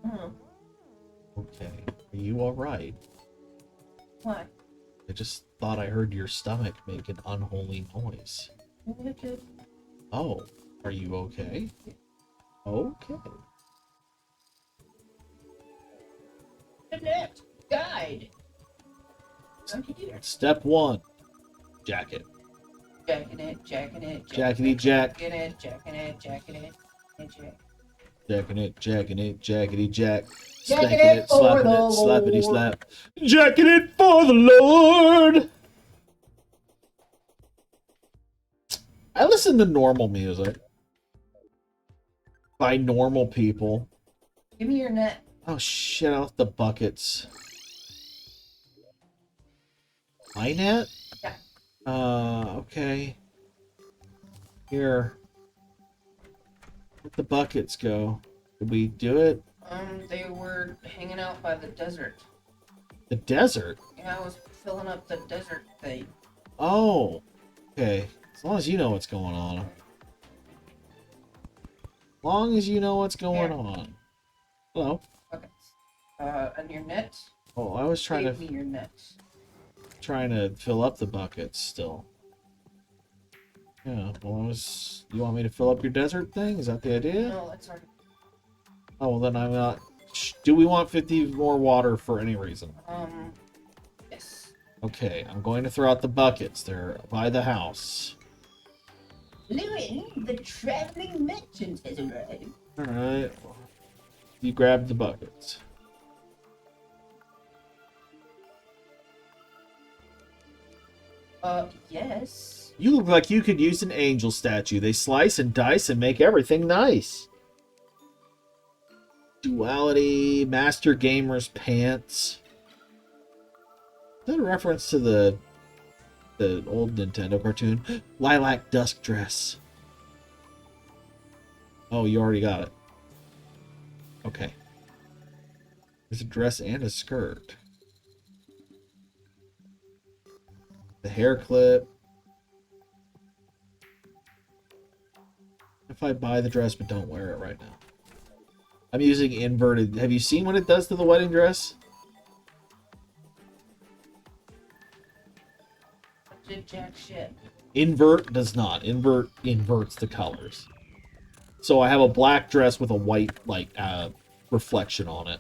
S2: Hmm.
S1: Okay. Are you alright?
S2: Why?
S1: I just thought I heard your stomach make an unholy noise. Oh, are you okay? Okay.
S2: The net guide.
S1: Step 1. Jacket.
S2: Jacking it, jacking it,
S1: Jackety jack.
S2: jacking it, jacking it, jacking it, jack.
S1: Jacking it, jackety jack.
S2: Jacking
S1: Spanking
S2: it for
S1: slapping
S2: the
S1: it, slappity
S2: Lord.
S1: slap. Jacking it for the Lord! I listen to normal music. By normal people.
S2: Give me your net.
S1: Oh shit, out the buckets. My net?
S2: Yeah.
S1: Okay. Here. Where'd the buckets go? Did we do it?
S2: They were hanging out by the desert.
S1: The desert?
S2: Yeah, I was filling up the desert thing.
S1: Oh. Okay. As long as you know what's going on. As long as you know what's going on. Hello.
S2: Okay. And your net?
S1: Oh, I was trying
S2: Give me your net.
S1: trying to fill up the buckets still. Yeah, well, you want me to fill up your desert thing? Is that the idea?
S2: No, it's already.
S1: Oh, well, then I'm not. Do we want 50 more water for any reason?
S2: Yes.
S1: Okay, I'm going to throw out the buckets. They're by the house.
S2: Louis, the traveling merchant has arrived.
S1: Alright. You grab the buckets.
S2: Yes.
S1: You look like you could use an angel statue. They slice and dice and make everything nice. Duality, Master Gamer's Pants. Is that a reference to the old Nintendo cartoon? Lilac Dusk Dress. Oh, you already got it. Okay. There's a dress and a skirt. The hair clip. If I buy the dress but don't wear it right now. I'm using inverted. Have you seen what it does to the wedding dress?
S2: Did jack shit.
S1: Invert does not. Invert inverts the colors. So I have a black dress with a white, like, reflection on it.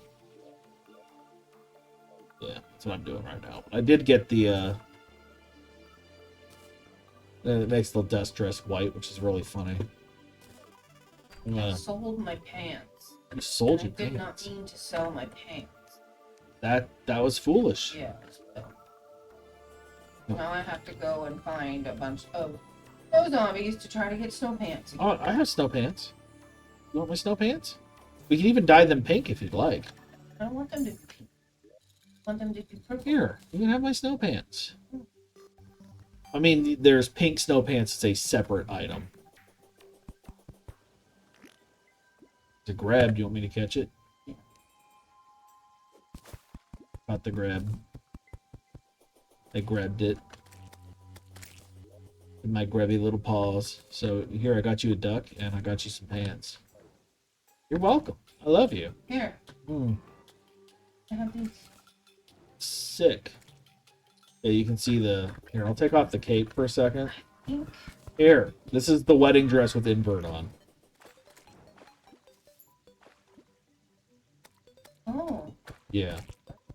S1: Yeah, that's what I'm doing right now. I did get the, it makes the desk dress white, which is really funny.
S2: I sold my pants.
S1: You sold your
S2: I did
S1: pants.
S2: not mean to sell my pants.
S1: That was foolish.
S2: Yeah. So. Now I have to go and find a bunch of snow zombies to try to get snow pants again.
S1: Oh, I have snow pants. You want my snow pants? We can even dye them pink if you'd like.
S2: I don't want them to be pink. I want them to be purple.
S1: Here, you can have my snow pants. I mean, there's pink snow pants. It's a separate item. It's a grab. Do you want me to catch it?
S2: Yeah.
S1: Got the grab. I grabbed it. With my grabby little paws. So here, I got you a duck, and I got you some pants. You're welcome. I love you.
S2: Here. I have these.
S1: Sick. Yeah, you can see the... Here, I'll take off the cape for a second.
S2: Pink.
S1: Here, this is the wedding dress with invert on.
S2: Oh.
S1: Yeah.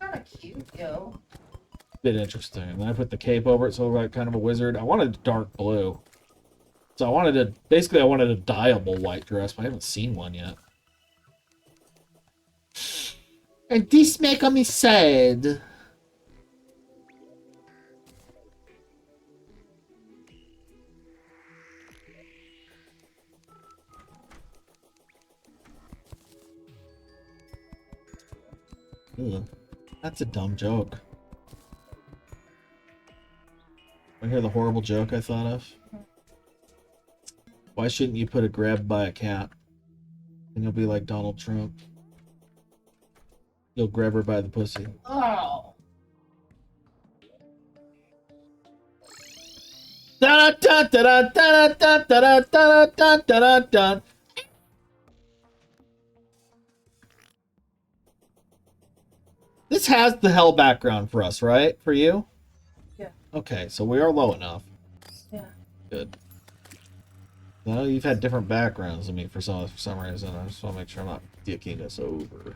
S2: Kind of cute, yo.
S1: Bit interesting. And then I put the cape over it so it looked like kind of a wizard. I wanted dark blue. So I wanted a... Basically, I wanted a dyeable white dress, but I haven't seen one yet. And this make me sad. Ugh, that's a dumb joke. Want to hear the horrible joke I thought of? Why shouldn't you put a grab by a cat? And you'll be like Donald Trump. You'll grab her by the pussy.
S2: Oh.
S1: Da da da da da da da da da da da. This has the hell background for us, right? For you?
S2: Yeah.
S1: Okay, so we are low enough.
S2: Yeah.
S1: Good. Well, you've had different backgrounds than me for some reason. I just want to make sure I'm not dicking us over.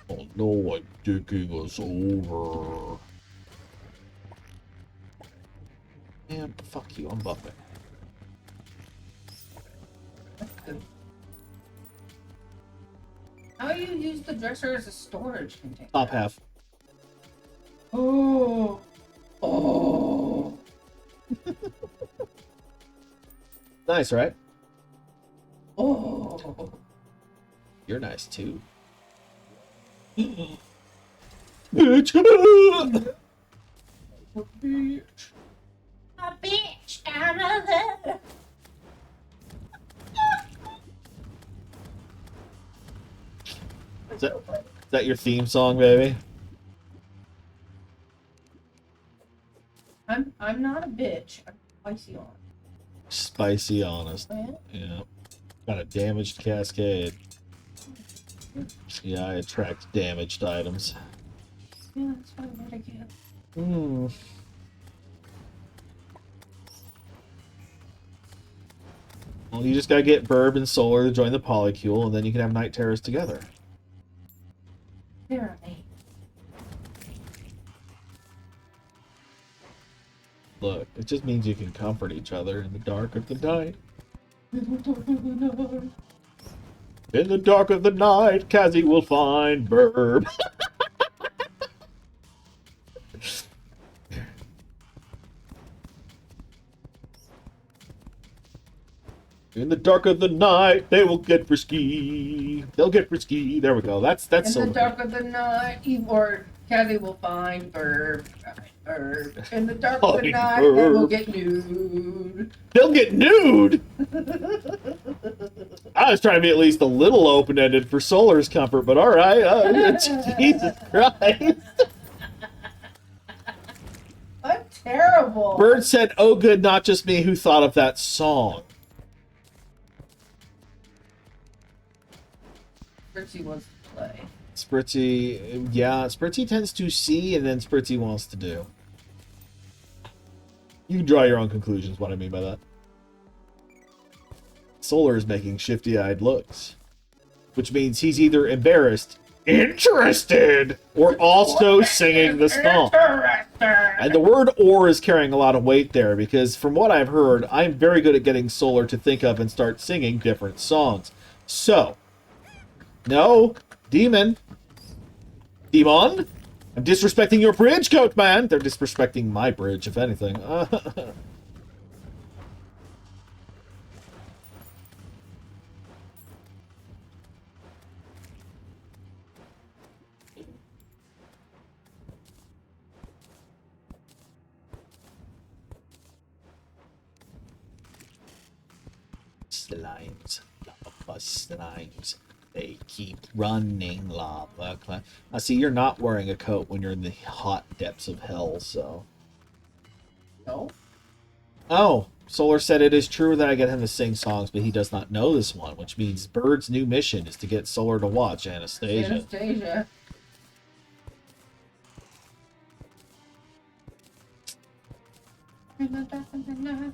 S1: Oh no, I'm dicking us over. Man, fuck you, I'm buffing.
S2: That's good. How do you use the dresser as a storage container?
S1: Top half.
S2: Oh. Oh.
S1: Nice, right?
S2: Oh.
S1: You're nice too. Bitch!
S2: Bitch. A bitch out of there.
S1: Is that your theme song, baby?
S2: I'm not a bitch. Spicy on.
S1: Spicy honest.
S2: Yeah.
S1: Yeah. Got a damaged cascade. Yeah, I attract damaged items.
S2: Yeah, that's what I get.
S1: Hmm. Well, you just gotta get Burb and Solar to join the Polycule, and then you can have Night Terrors together.
S2: Serenade.
S1: Look, it just means you can comfort each other in the dark of the night. In the dark of the night, Kazzy will find Burb. In the dark of the night, they will get frisky. They'll get frisky. There we go. That's
S2: In
S1: so.
S2: the dark of the night, or Kathy will find Burb. In the dark of the
S1: Find
S2: night,
S1: Burb.
S2: they will get nude.
S1: They'll get nude. I was trying to be at least a little open-ended for Solar's comfort, but all right. Jesus Christ.
S2: I'm terrible.
S1: Bird said, "Oh, good, not just me who thought of that song."
S2: Richie wants to play.
S1: Spritzy, yeah, Spritzy tends to see, and then Spritzy wants to do. You can draw your own conclusions, what I mean by that. Solar is making shifty-eyed looks, which means he's either embarrassed, interested, or also singing the song. And the word "or" is carrying a lot of weight there, because from what I've heard, I'm very good at getting Solar to think of and start singing different songs. So, no, Demon. I'm disrespecting your bridge, Coat Man. They're disrespecting my bridge, if anything. Slimes. Lava slimes. They keep running lava. I see you're not wearing a coat when you're in the hot depths of hell, so.
S2: No.
S1: Oh, Solar said it is true that I get him to sing songs, but he does not know this one, which means Bird's new mission is to get Solar to watch Anastasia.
S2: Anastasia.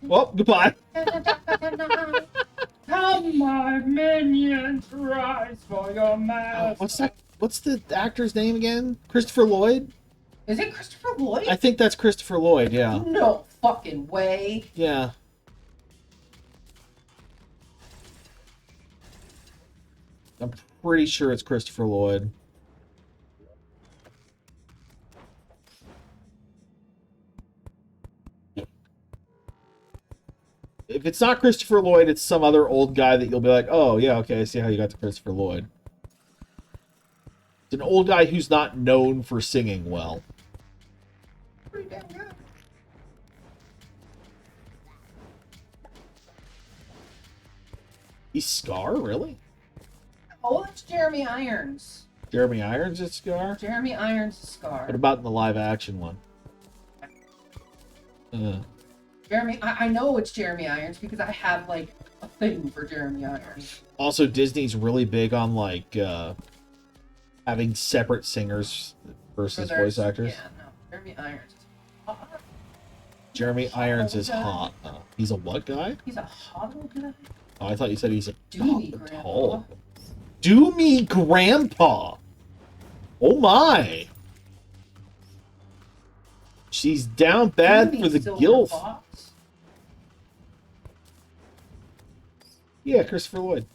S1: Well, goodbye.
S2: Come, my minions, rise for your
S1: Oh,
S2: master.
S1: what's that? What's the actor's name again? Christopher Lloyd?
S2: Is it Christopher Lloyd?
S1: I think that's Christopher Lloyd, yeah.
S2: No fucking way.
S1: Yeah. I'm pretty sure it's Christopher Lloyd. If it's not Christopher Lloyd, it's some other old guy that you'll be like, oh, yeah, okay, I see how you got to Christopher Lloyd. It's an old guy who's not known for singing well.
S2: Pretty damn good.
S1: He's Scar, really?
S2: Oh, that's Jeremy Irons.
S1: Jeremy Irons is Scar?
S2: Jeremy Irons is Scar.
S1: What about in the live-action one?
S2: Jeremy, I know it's Jeremy Irons because I have like a thing for Jeremy Irons.
S1: Also, Disney's really big on like having separate singers versus voice actors.
S2: Yeah, no, Jeremy Irons is hot.
S1: Jeremy Irons is
S2: guy.
S1: hot. He's a what guy?
S2: He's a hot old guy.
S1: Oh, I thought you said he's a
S2: Doomy grandpa.
S1: tall. Doomy grandpa. Oh my. She's down bad
S2: Doomy
S1: for the
S2: Silver
S1: gilf.
S2: Fox.
S1: Yeah, Christopher Lloyd.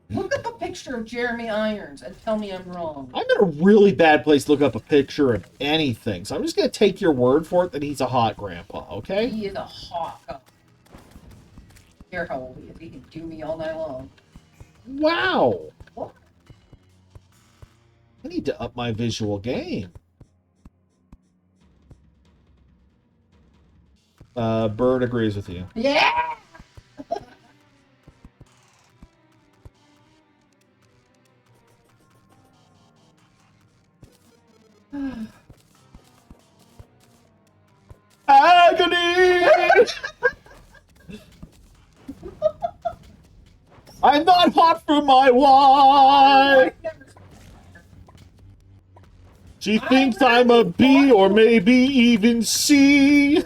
S2: Look up a picture of Jeremy Irons and tell me I'm wrong.
S1: I'm in a really bad place to look up a picture of anything, so I'm just going to take your word for it that he's a hot grandpa, okay?
S2: He is a hot guy. Care how old he is. He can do me all night long.
S1: Wow.
S2: What?
S1: I need to up my visual game. Bird agrees with you.
S2: Yeah!
S1: I'm not hot for my wife. She thinks I'm a B or maybe even C.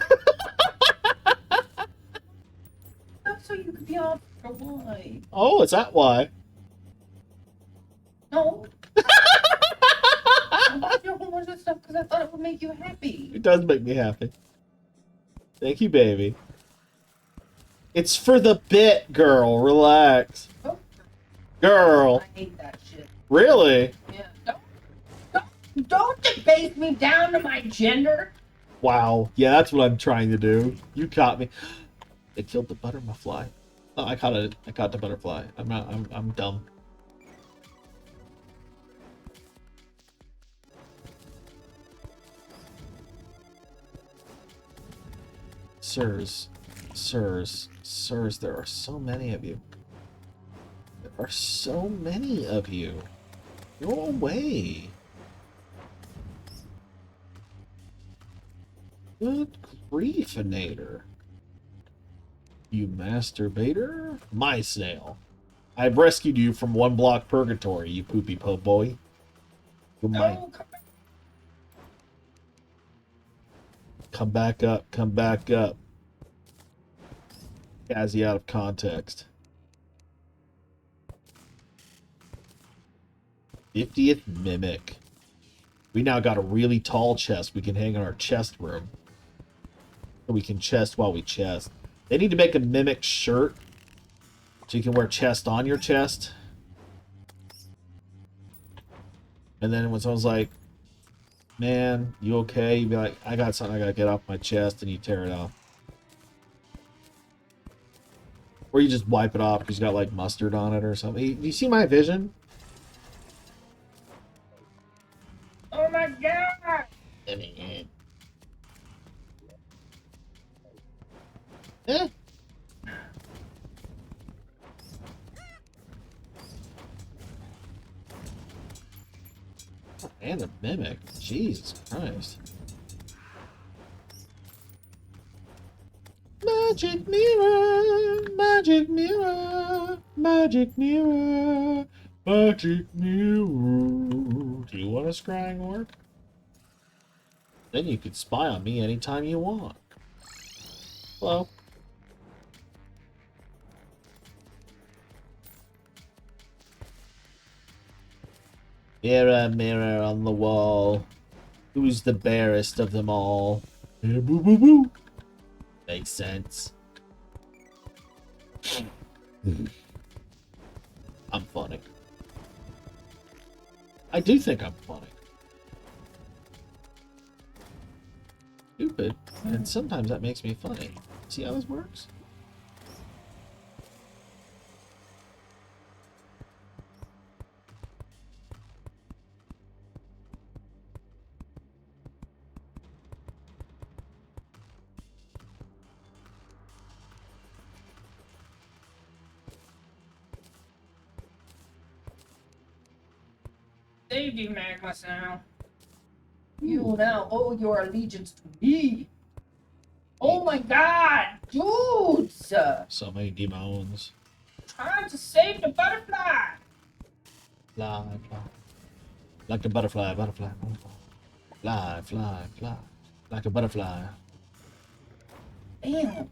S2: That's so you could be off for why?
S1: Oh, is that why?
S2: No. I bought you a whole bunch of stuff because I thought it would make you happy.
S1: It does make me happy. Thank you, baby. It's for the bit, girl. Relax.
S2: Oh,
S1: Girl.
S2: I hate that shit.
S1: Really?
S2: Yeah. Don't debase me down to my gender.
S1: Wow. Yeah, that's what I'm trying to do. You caught me. They killed the butterfly. Oh, I caught it. I caught the butterfly. I'm dumb. Sirs, there are so many of you. There are so many of you. Go away. Good griefinator. You masturbator? My snail. I've rescued you from one block purgatory, you poopy po boy.
S2: No,
S1: Come back up, come back up. Kazzy out of context. 50th Mimic. We now got a really tall chest we can hang in our chest room. So we can chest while we chest. They need to make a Mimic shirt so you can wear chest on your chest. And then when someone's like, man, you okay? You'd be like, I got something I gotta get off my chest, and you tear it off. Or you just wipe it off because you got like mustard on it or something. You see my vision?
S2: oh my god!
S1: Eh. And a mimic. Jesus Christ. Magic mirror, magic mirror, magic mirror, magic mirror. Do you want a scrying orb? Then you could spy on me anytime you want. Hello. Mirror, mirror on the wall. Who's the barest of them all? Boo boo boo. Makes sense. I'm funny. I do think I'm funny. Stupid. And sometimes that makes me funny. See how this works?
S2: Saved you, Magma now. You will now owe your allegiance to me. Oh my god, dudes!
S1: So many demons.
S2: Trying to save the butterfly.
S1: Fly, fly. Like a butterfly, butterfly, butterfly. Fly, fly, fly. Like a butterfly.
S2: Damn.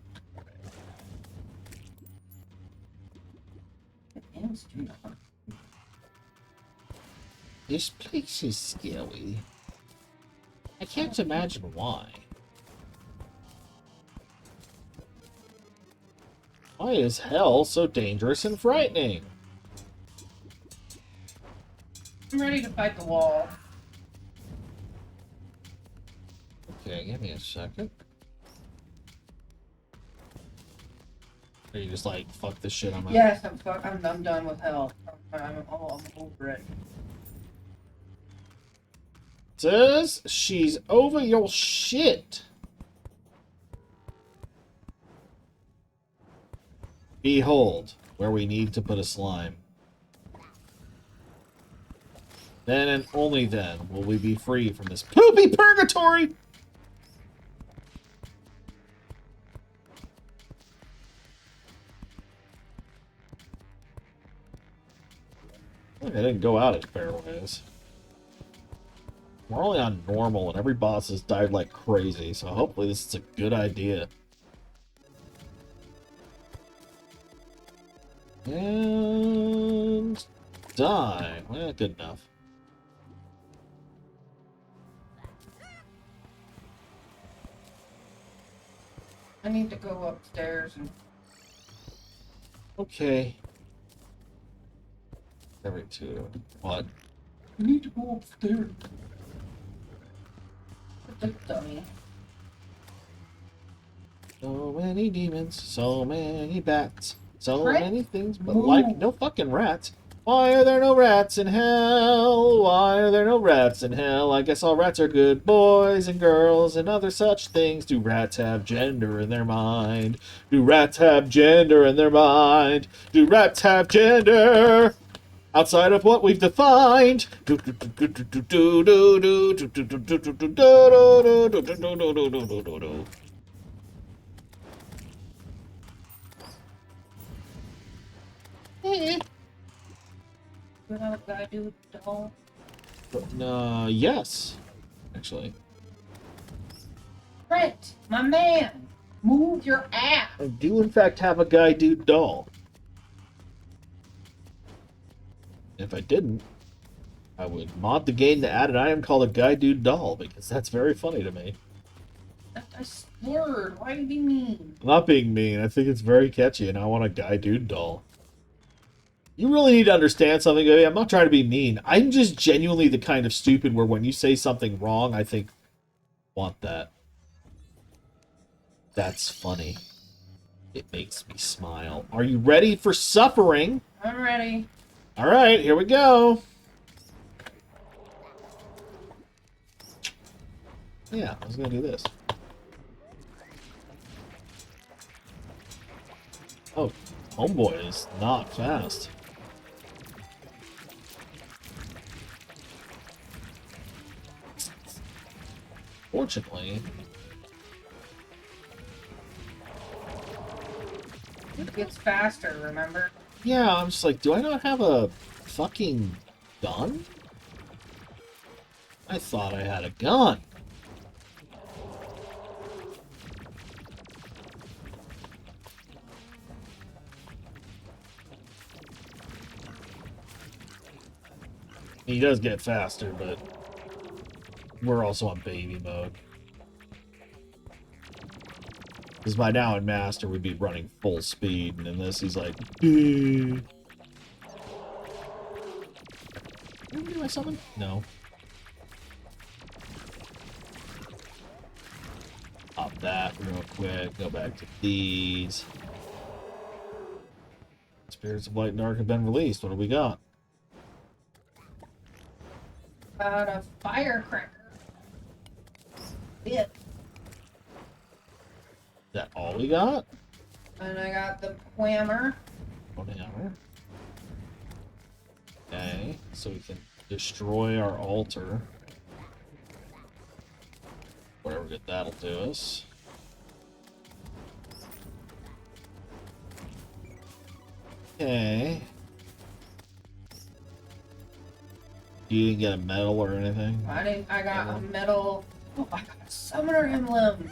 S2: Damn, street.
S1: This place is scary. I can't imagine why. Why is hell so dangerous and frightening?
S2: I'm ready to fight the wall.
S1: Okay, give me a second. Are you just like, fuck this shit, I'm out?
S2: Yes, I'm done with hell. I'm over it.
S1: Says she's over your shit. Behold, where we need to put a slime. Then and only then will we be free from this poopy purgatory! I didn't go out at fairways. We're only on normal, and every boss has died like crazy, so hopefully this is a good idea. And die. Well, good enough.
S2: I need to go upstairs and...
S1: Okay. Every two. What?
S2: I need to go upstairs. The dummy.
S1: So many demons, so many bats, so
S2: Right?
S1: many things, but
S2: Move.
S1: like no fucking rats. Why are there no rats in hell? Why are there no rats in hell? I guess all rats are good boys and girls and other such things. Do rats have gender in their mind? Do rats have gender in their mind? Do rats have gender outside of what we've defined?
S2: You know what I do, doll?
S1: Yes, actually.
S2: Trent, my man, move your ass.
S1: I do, in fact, have a Guy Dude doll. If I didn't, I would mod the game to add an item called a Guy Dude doll, because that's very funny to me.
S2: I slurred. Why are you being mean?
S1: I'm not being mean. I think it's very catchy, and I want a Guy Dude doll. You really need to understand something, baby. I'm not trying to be mean. I'm just genuinely the kind of stupid where when you say something wrong, I think, want that. That's funny. It makes me smile. Are you ready for suffering?
S2: I'm ready.
S1: All right, here we go. Yeah, I was going to do this. Oh, homeboy is not fast. Fortunately,
S2: It gets faster, remember?
S1: yeah, I'm just like, do I not have a fucking gun? I thought I had a gun. He does get faster, but we're also on baby mode. Because by now in Master, we'd be running full speed, and in this, he's like, "Dee." Did I do my summon? No. Pop that real quick. Go back to these. Spirits of Light and Dark have been released. What do we got?
S2: Got a firecracker. Yeah.
S1: Is that all we got?
S2: And I got the whammer.
S1: Whatever. Okay, so we can destroy our altar. Whatever good that'll do us. Okay. You didn't get a medal or anything?
S2: I got a metal. Oh, I got a summoner emblem.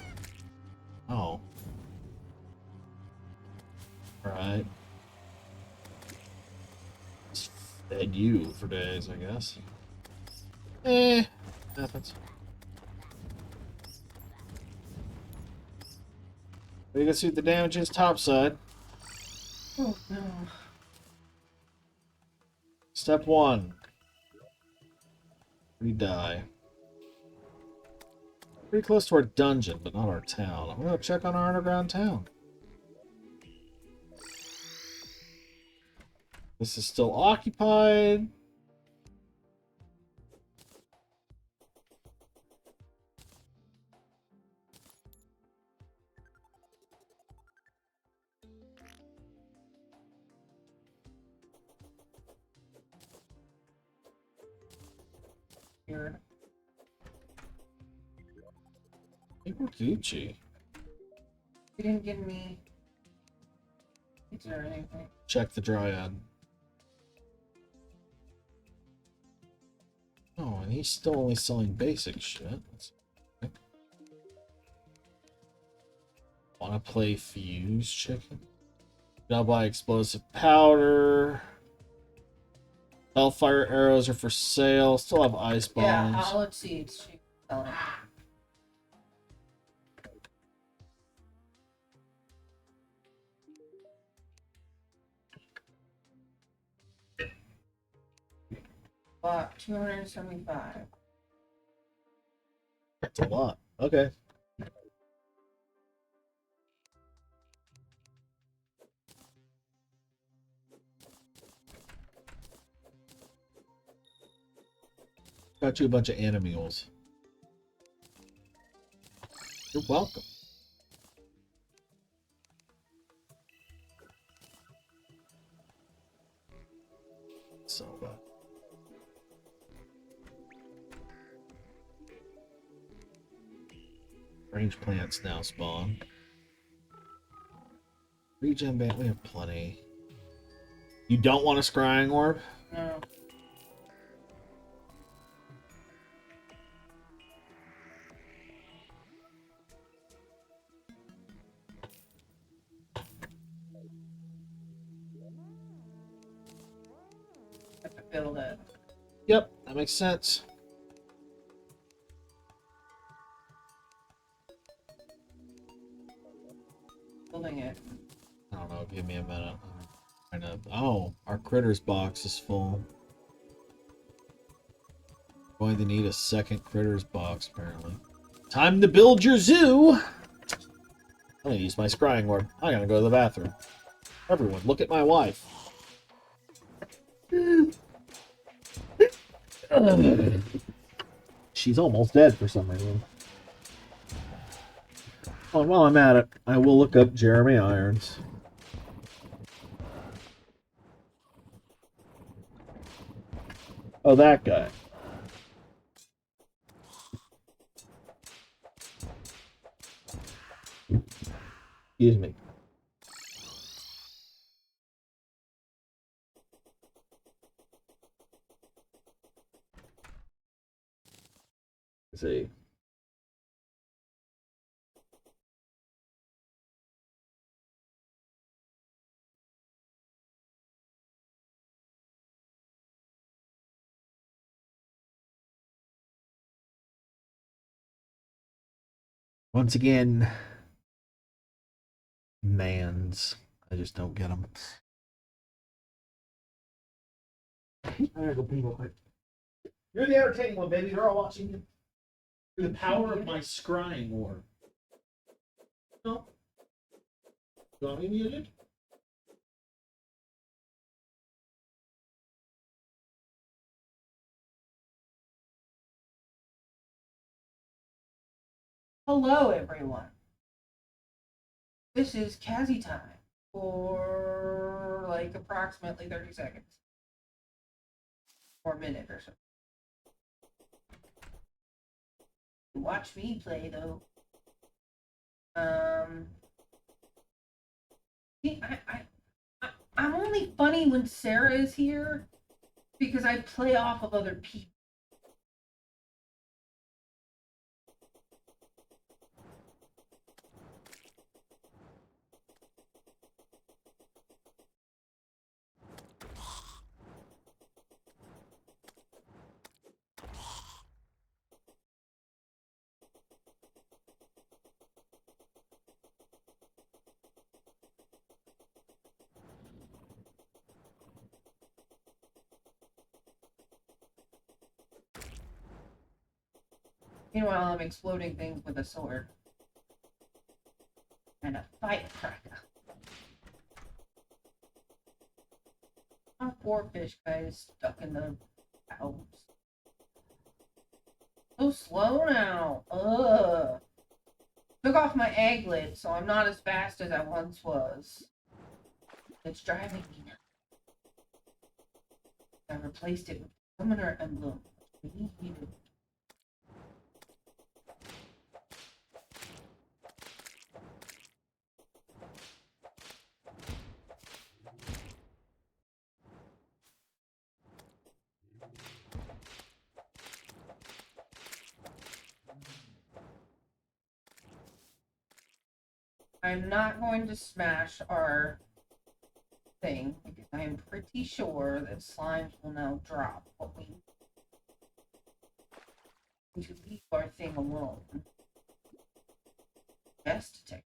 S1: Oh. Alright. Just fed you for days, I guess. Happens. We can see what the damage is topside.
S2: Oh no.
S1: Step 1. We die. Pretty close to our dungeon, but not our town. I'm gonna check on our underground town. This is still occupied.
S2: Weird.
S1: I think we're Gucci.
S2: You didn't give me. Is there anything?
S1: Check the dryad. Oh, and he's still only selling basic shit. Wanna play Fuse Chicken? Now buy explosive powder. Hellfire arrows are for sale. Still have ice bombs.
S2: Yeah, hollowed seeds. She's selling. Bought 275.
S1: That's a lot. Okay. Got you a bunch of animals. You're welcome. So range plants now spawn. Regen band, we have plenty. You don't want a scrying orb?
S2: No. Have to build it.
S1: Yep, that makes sense.
S2: Building it.
S1: I don't know, give me a minute. Oh, our critters box is full. Going to need a second critters box, apparently. Time to build your zoo! I'm gonna use my scrying orb. I gotta go to the bathroom. Everyone, look at my wife. She's almost dead for some reason. Oh, while I'm at it, I will look up Jeremy Irons. Oh, that guy. Excuse me. Let's see. Once again, mans. I just don't get them. I gotta go pee real quick. You're the entertaining one, baby. They're all watching you. Through the power of my scrying orb. No? You want me muted?
S2: Hello, everyone. This is Kazzy time for like approximately 30 seconds. Or a minute or so. Watch me play though. See, I'm only funny when Sarah is here because I play off of other people. Meanwhile, I'm exploding things with a sword. And a firecracker. Our poor fish guy is stuck in the house. So slow now. Ugh. Took off my aglet, so I'm not as fast as I once was. It's driving me nuts. I replaced it with a summoner emblem. I'm not going to smash our thing because I am pretty sure that slimes will now drop. But we need to leave our thing alone. Chest detector.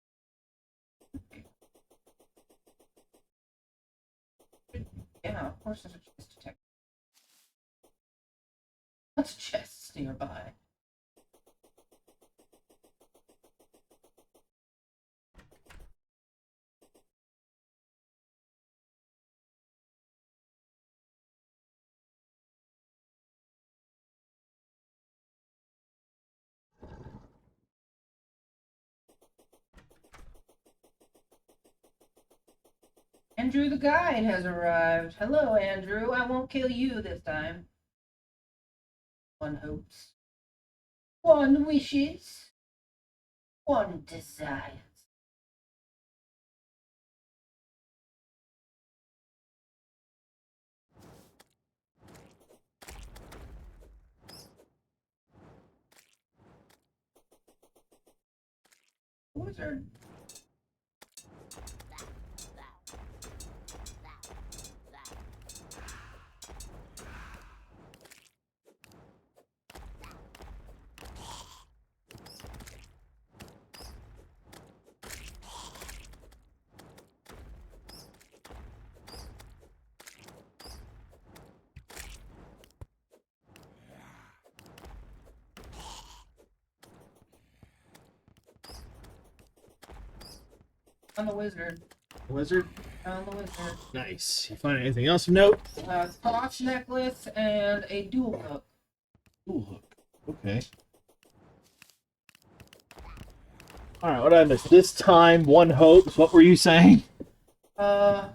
S2: Yeah, of course there's a chest detector. Lots of chests nearby. Andrew the guide has arrived. Hello, Andrew. I won't kill you this time. One hopes. One wishes. One desires. Wizard. I'm the wizard.
S1: Wizard?
S2: I'm the wizard.
S1: Nice. You find anything else of note?
S2: Cross necklace and a dual hook.
S1: Dual hook. Okay. Alright, what did I miss? This time, one hopes. What were you saying?
S2: Awesome.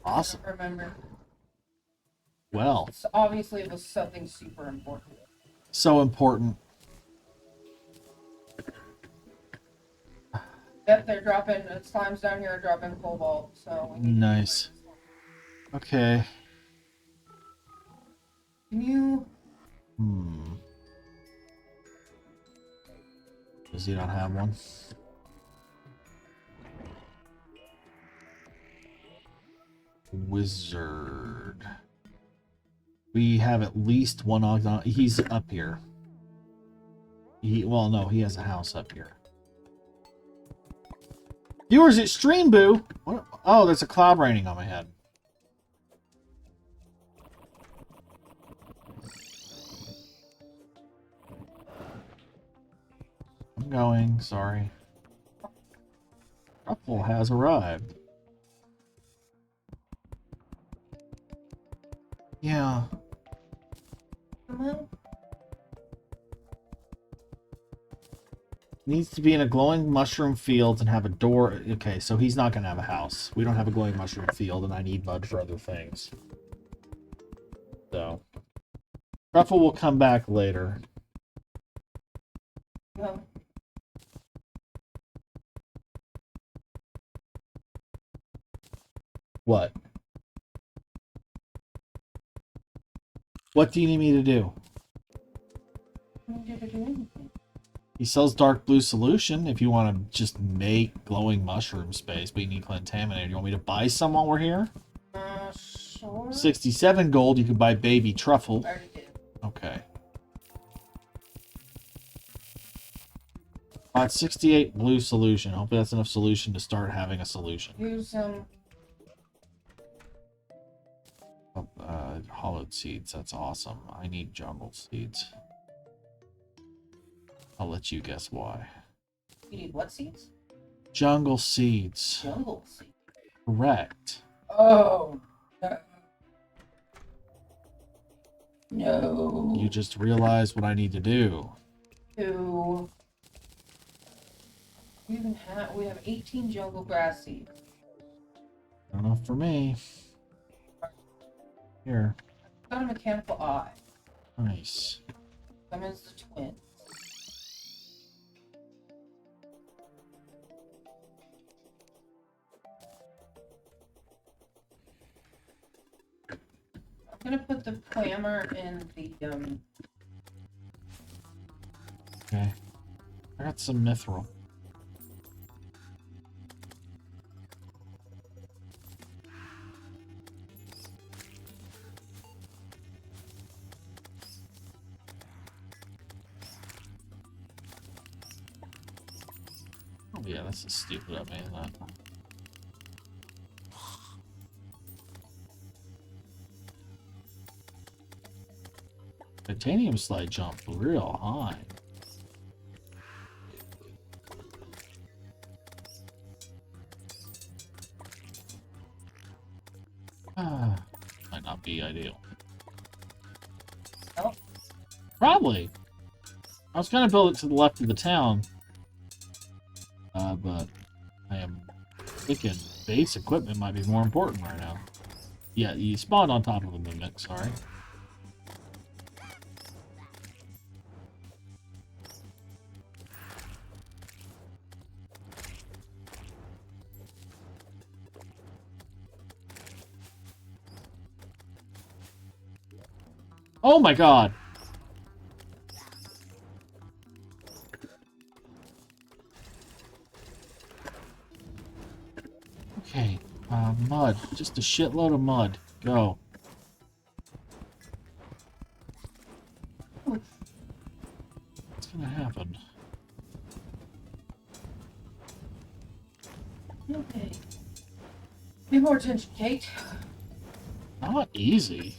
S1: Awesome.
S2: I don't remember.
S1: Well.
S2: So obviously it was something super important.
S1: So important.
S2: Yep, they're dropping slimes down here are dropping cobalt, so we need
S1: Nice. Okay.
S2: Can you
S1: Does he not have one? Wizard. We have at least one Ogden. He's up here. Well, no, he has a house up here. Viewers at Stream Boo. What? Oh, there's a cloud raining on my head. I'm going. Sorry. Ruffle has arrived. Yeah.
S2: come on?
S1: Needs to be in a glowing mushroom field and have a door. Okay, so he's not going to have a house. We don't have a glowing mushroom field, and I need mud for other things. So. Ruffle will come back later.
S2: No.
S1: What? What do you need me to do?
S2: I don't need you to do anything.
S1: He sells dark blue solution if you want to just make glowing mushroom space, but you need contaminator. You want me to buy some while we're here?
S2: Sure.
S1: 67 gold, you can buy baby truffle.
S2: I already did.
S1: Okay. Bought 68 blue solution. Hopefully that's enough solution to start having a solution.
S2: Use some.
S1: Hollowed seeds, that's awesome. I need jungle seeds. I'll let you guess why.
S2: You need what seeds?
S1: Jungle seeds.
S2: Jungle seeds.
S1: Correct.
S2: Oh. No.
S1: You just realized what I need to do.
S2: We have 18 jungle grass seeds.
S1: Not enough for me. Here.
S2: Got a mechanical eye.
S1: Nice.
S2: Summons the twins. I'm gonna put the clamor in the
S1: Okay. I got some mithril. Yeah, that's just stupid of me, isn't it? Titanium slide jump real high. Might not be ideal.
S2: Oh.
S1: Probably. I was gonna build it to the left of the town. But I am thinking base equipment might be more important right now. Yeah, you spawned on top of a mimic, sorry. Oh my god! Okay, mud. Just a shitload of mud. Go. What's gonna happen?
S2: Okay. Pay more attention, Kate.
S1: Not easy.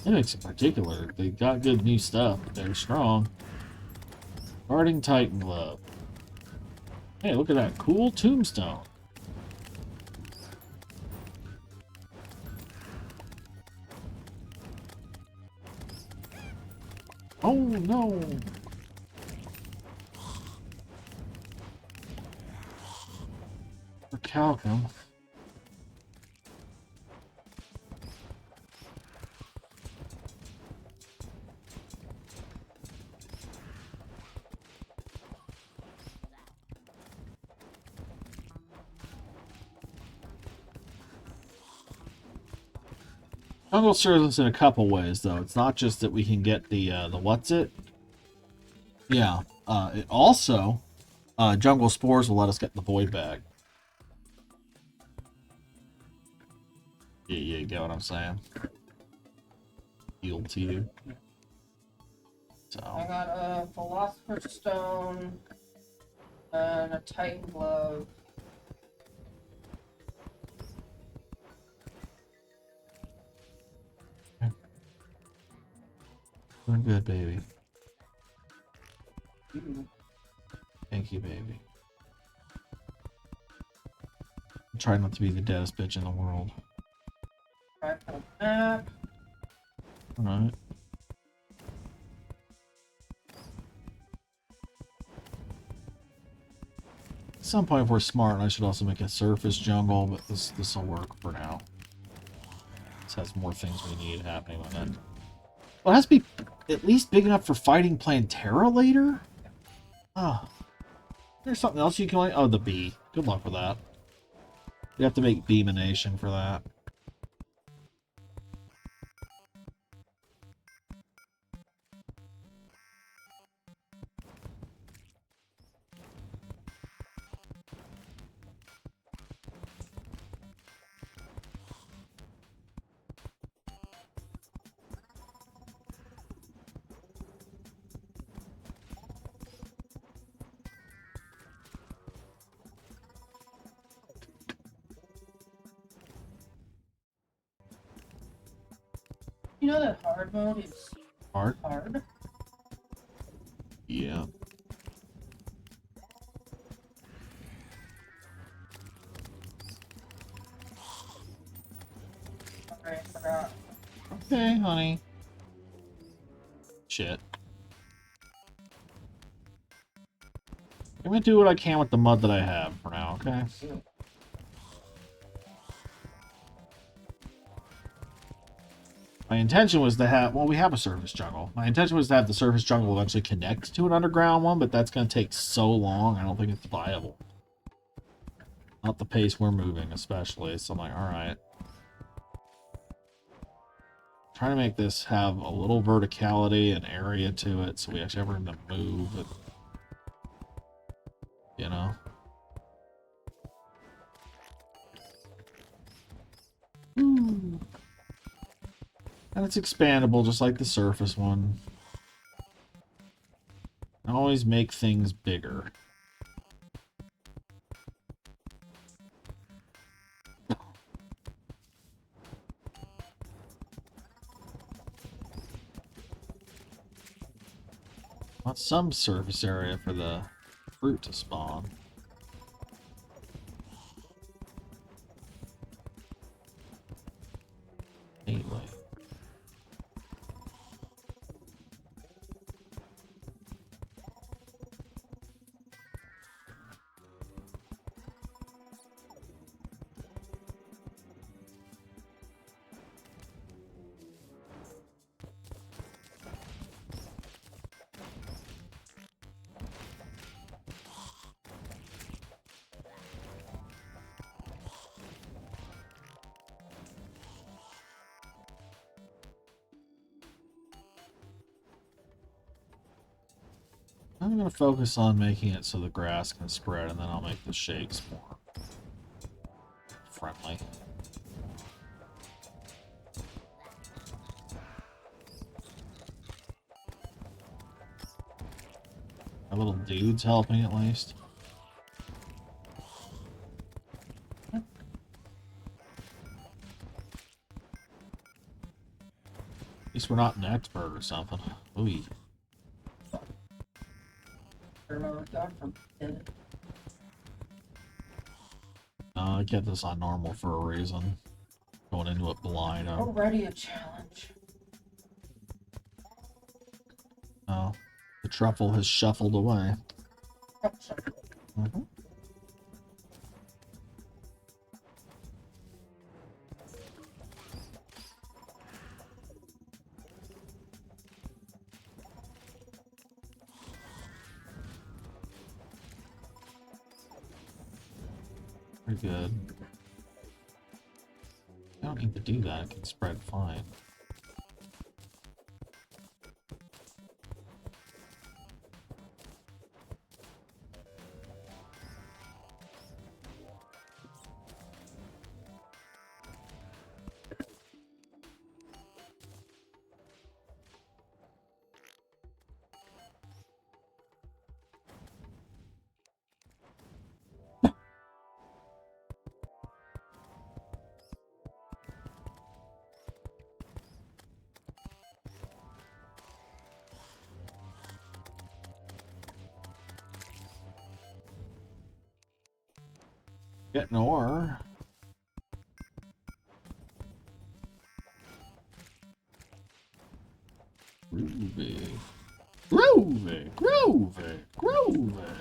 S1: Mimics in particular, they got good new stuff. They're strong. Guarding Titan Glove. Hey, look at that cool tombstone. Oh no! For Calcum. Jungle serves us in a couple ways, though. It's not just that we can get the what's it? Yeah. It also, Jungle Spores will let us get the Void Bag. Yeah, you get what I'm saying? Yield to you. So.
S2: I got a Philosopher's Stone and a Titan Glove.
S1: Doing good, baby. Thank you, baby. I'm trying not to be the deadest bitch in the world.
S2: Tripod map.
S1: Alright. At some point, if we're smart, I should also make a surface jungle, but this will work for now. This has more things we need happening with it. Well, it has to be at least big enough for fighting Plantera later? Ah. There's something else you can like. Oh, the bee. Good luck with that. You have to make Beamination for that.
S2: You know that hard mode is
S1: Hard?
S2: hard?
S1: Yeah.
S2: Sorry, I forgot.
S1: Okay, honey. Shit. I'm gonna do what I can with the mud that I have for now, okay? My intention was to have... Well, we have a surface jungle. My intention was to have the surface jungle eventually connect to an underground one, but that's going to take so long, I don't think it's viable. Not the pace we're moving, especially. So I'm like, alright. Trying to make this have a little verticality and area to it, so we actually have room to move. And, you know? Ooh. And it's expandable, just like the surface one. always make things bigger. Want some surface area for the fruit to spawn. Anyway. I'm going to focus on making it so the grass can spread, and then I'll make the shakes more friendly. My little dude's helping at least. At least we're not an expert or something. Ooh. I get this on normal for a reason. Going into it blind.
S2: Already a challenge.
S1: Oh, the truffle has shuffled away. Mm-hmm. Pretty good. I don't need to do that, it can spread fine. Getting ore. Groovy. Groovy! Groovy! Groovy!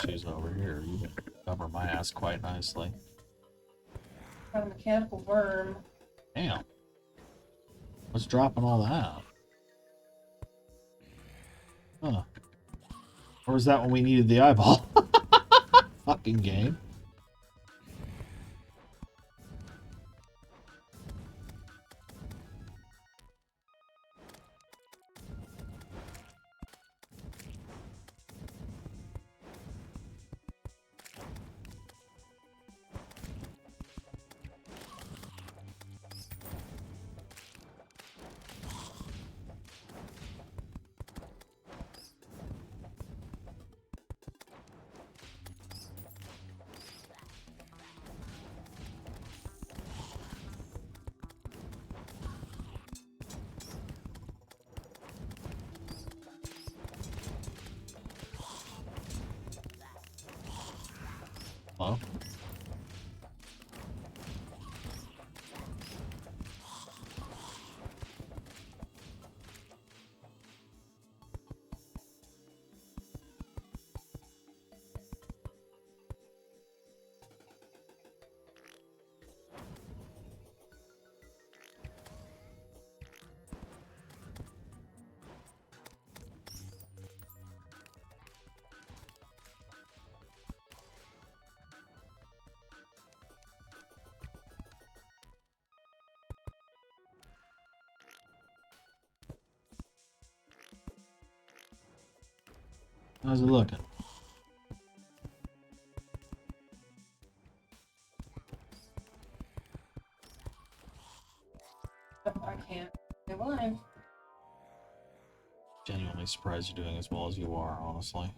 S1: She's over here. You can cover my ass quite nicely.
S2: Got a mechanical worm.
S1: Damn. What's dropping all that? Huh. Or was that when we needed the eyeball? Fucking game. Hello? How's it looking?
S2: I can't stay alive.
S1: Genuinely surprised you're doing as well as you are, honestly.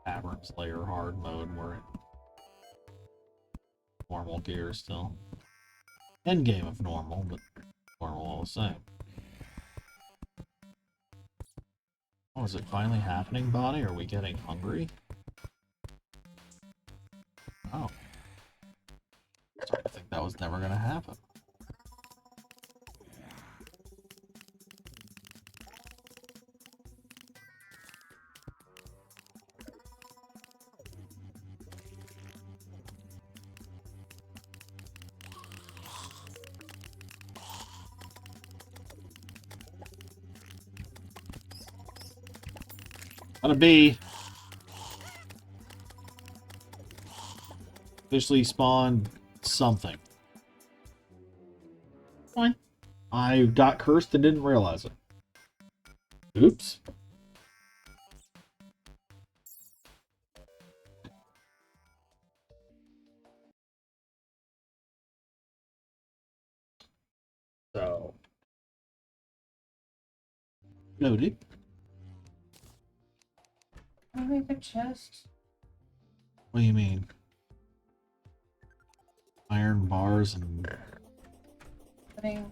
S1: Abrams layer hard mode, we're in normal gear still. End game of normal, but normal all the same. Oh, is it finally happening, Bonnie? Are we getting hungry? Oh. Sorry, I think that was never gonna happen. Got a bee. Officially spawned something. Fine. I got cursed and didn't realize it. Oops. So. Noted.
S2: Can I make a chest?
S1: What do you mean? Iron bars and...
S2: Putting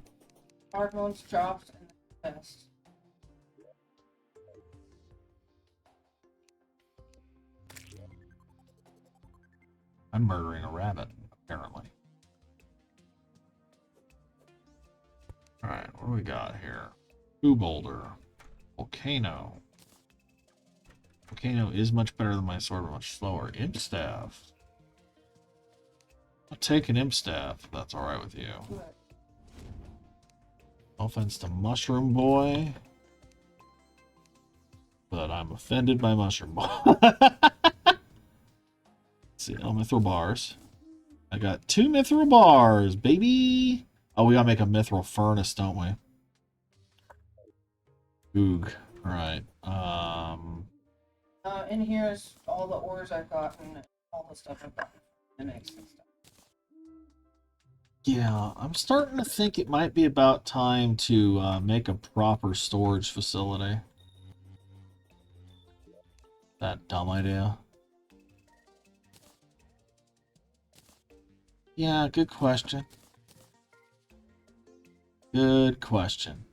S2: hard bones dropped in the chest.
S1: I'm murdering a rabbit, apparently. Alright, what do we got here? Boo boulder. Volcano. Volcano is much better than my sword, but much slower. Imp staff. I'll take an imp staff, if that's alright with you.
S2: What?
S1: No offense to Mushroom Boy, but I'm offended by Mushroom Boy. Let's see, mithril bars. I got 2 mithril bars, baby! Oh, we gotta make a mithril furnace, don't we? Oog. Alright.
S2: In here is all the ores I've gotten, all the stuff I've gotten from the next and stuff.
S1: Yeah, I'm starting to think it might be about time to make a proper storage facility. That dumb idea. Yeah, good question. Good question.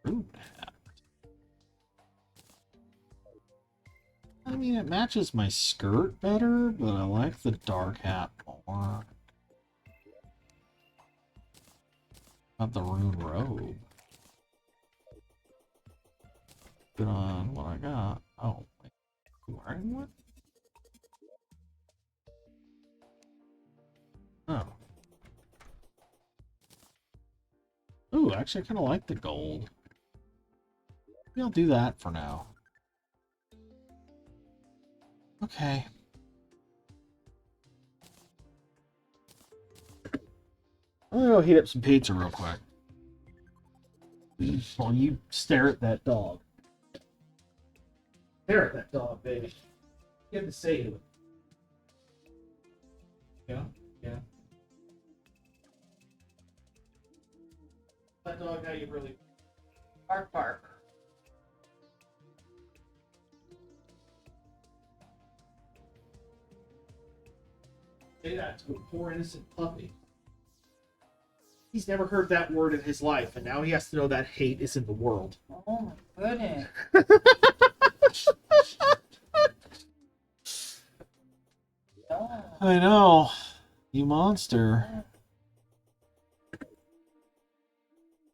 S1: Rude hat. I mean, it matches my skirt better, but I like the dark hat more. Not the rune robe. Good on what I got. Oh, wait. Wearing one? Oh. Ooh, actually, I kind of like the gold. Maybe I'll do that for now. Okay. I'm gonna go heat up some pizza real quick. While you stare at that dog. Stare at that dog, baby. You have to say to it. Yeah? Yeah. That dog, how you really...
S2: Bark, bark.
S1: Say that to a poor innocent puppy.
S3: He's never heard that word in his life, and now he has to know that hate is in the world.
S2: Oh my goodness. Oh.
S1: I know. You monster.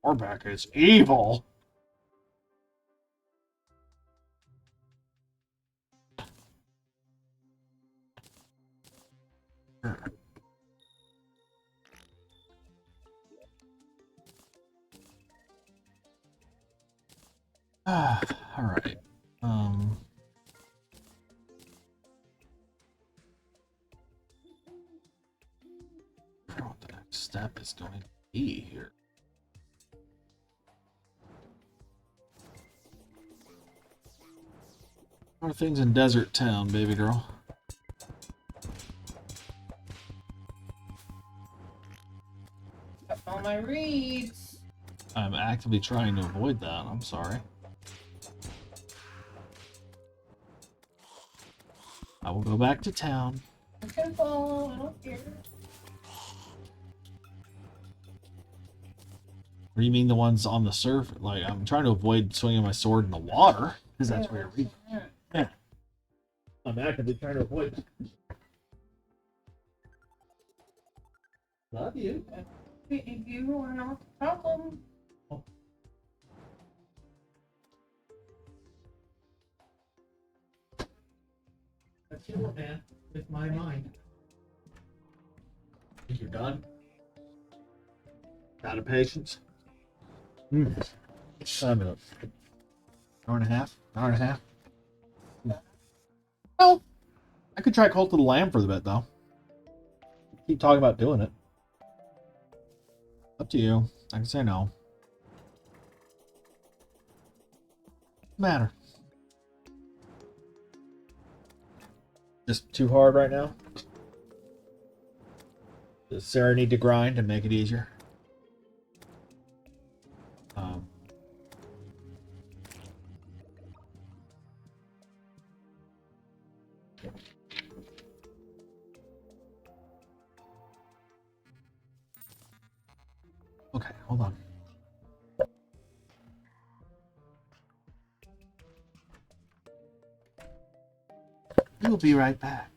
S1: Warback is evil. All right. I don't know what the next step is going to be here. How are things in Desert Town, baby girl?
S2: Got all my reeds.
S1: I'm actively trying to avoid that. I'm sorry. I will go back to town.
S2: You can follow. I don't care.
S1: Or you mean the ones on the surface? Like, I'm trying to avoid swinging my sword in the water, because that's where you're
S2: Yeah.
S3: I'm actively trying to avoid. Love you.
S2: You are not the problem.
S3: That's your man with my mind. Think you're done? Out of patience?
S1: Time it up. Hour and a half? Hour and a half? Well, I could try Cult of the Lamb for the bit, though. Keep talking about doing it. Up to you. I can say no. Matter. Just too hard right now? Does Sarah need to grind to make it easier? Okay, hold on. We'll be right back.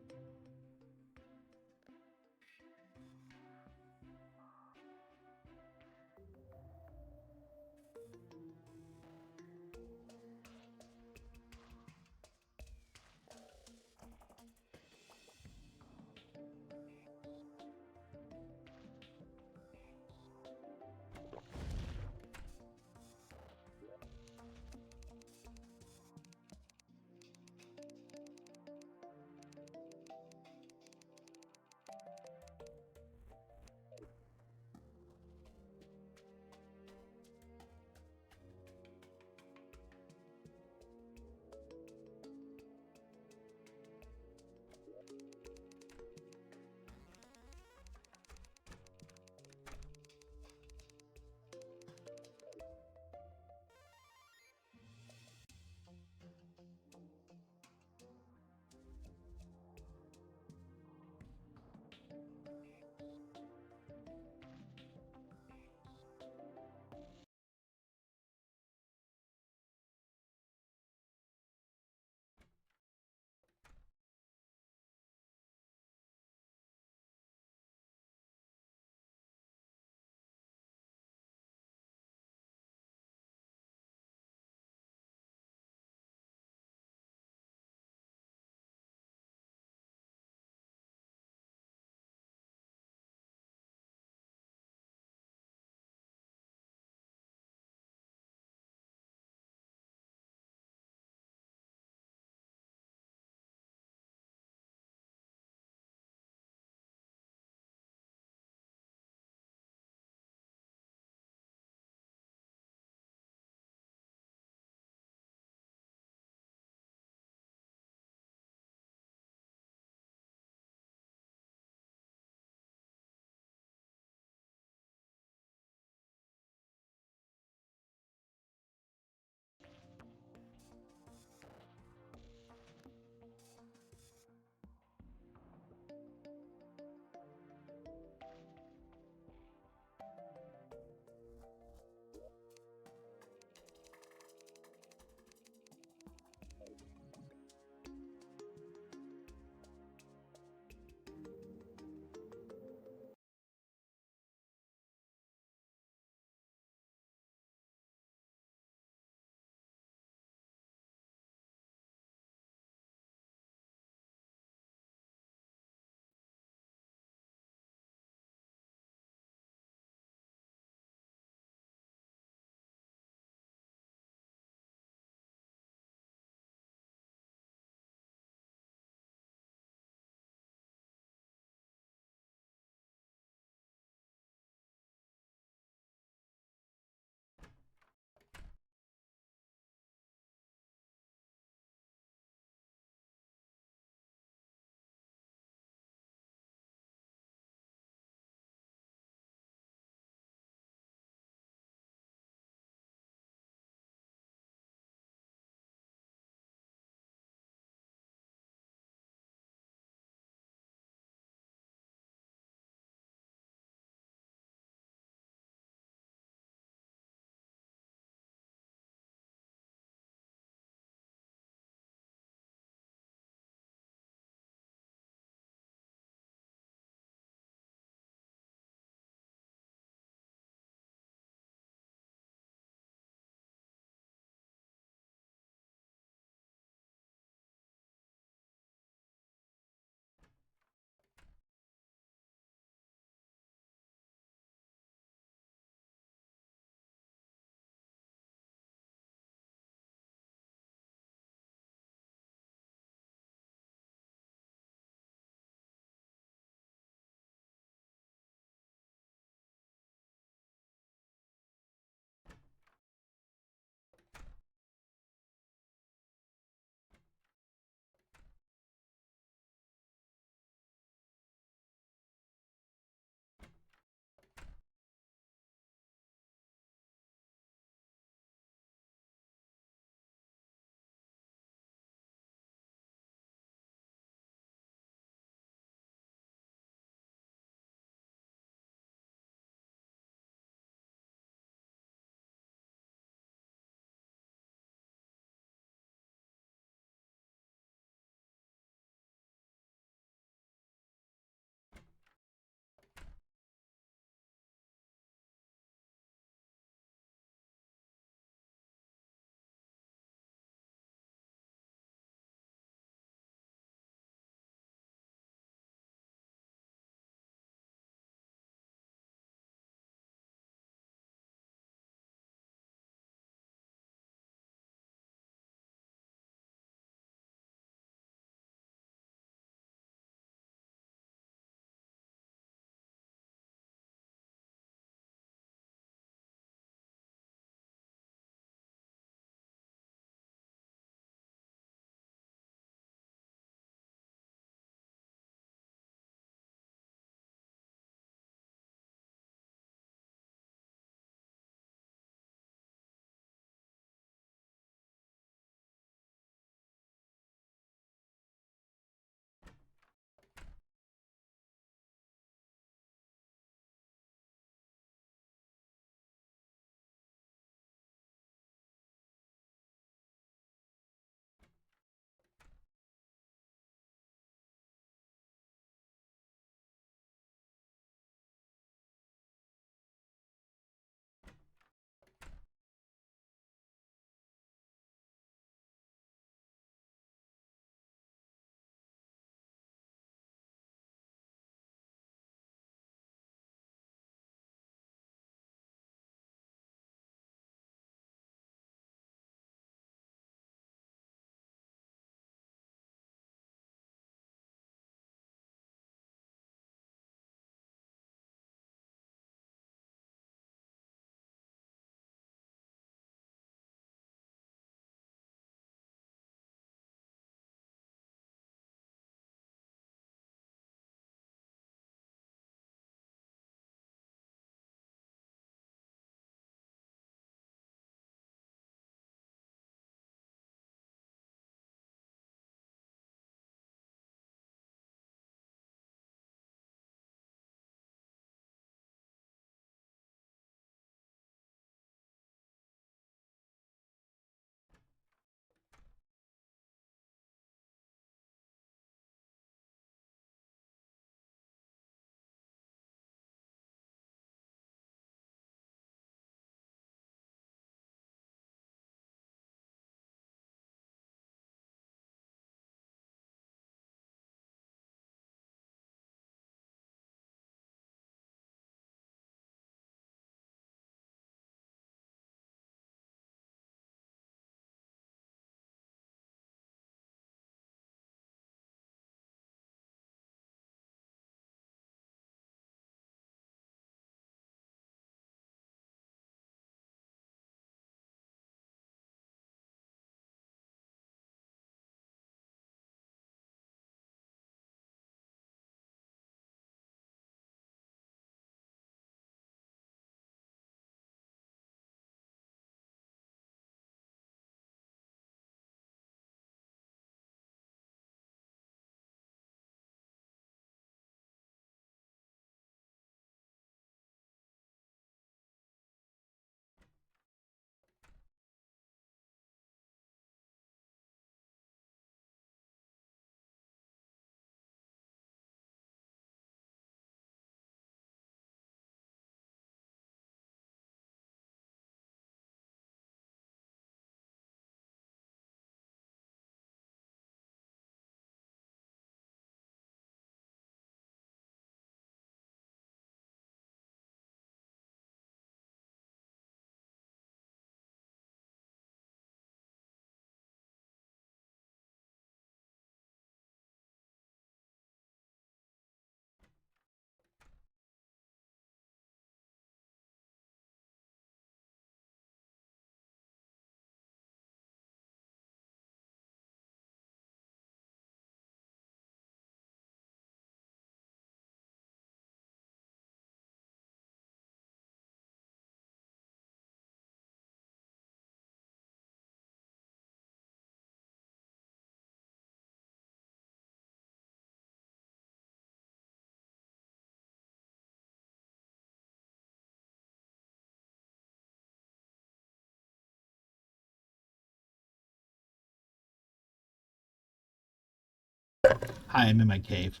S4: Hi, I'm in my cave.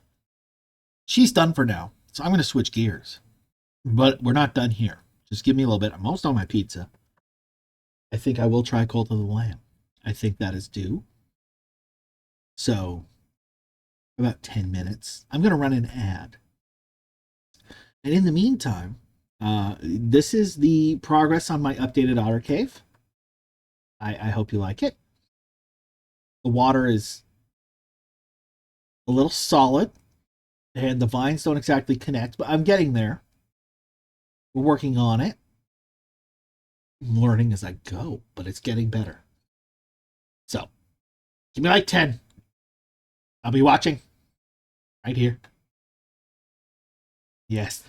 S4: She's done for now, so I'm going to switch gears. But we're not done here. Just give me a little bit. I'm almost on my pizza. I think I will try Cult of the Lamb. I think that is due. So, about 10 minutes. I'm going to run an ad. And in the meantime, this is the progress on my updated otter cave. I hope you like it. The water is a little solid, and the vines don't exactly connect, but I'm getting there. We're working on it. I'm learning as I go, but it's getting better. So, give me like 10. I'll be watching. Right here. Yes.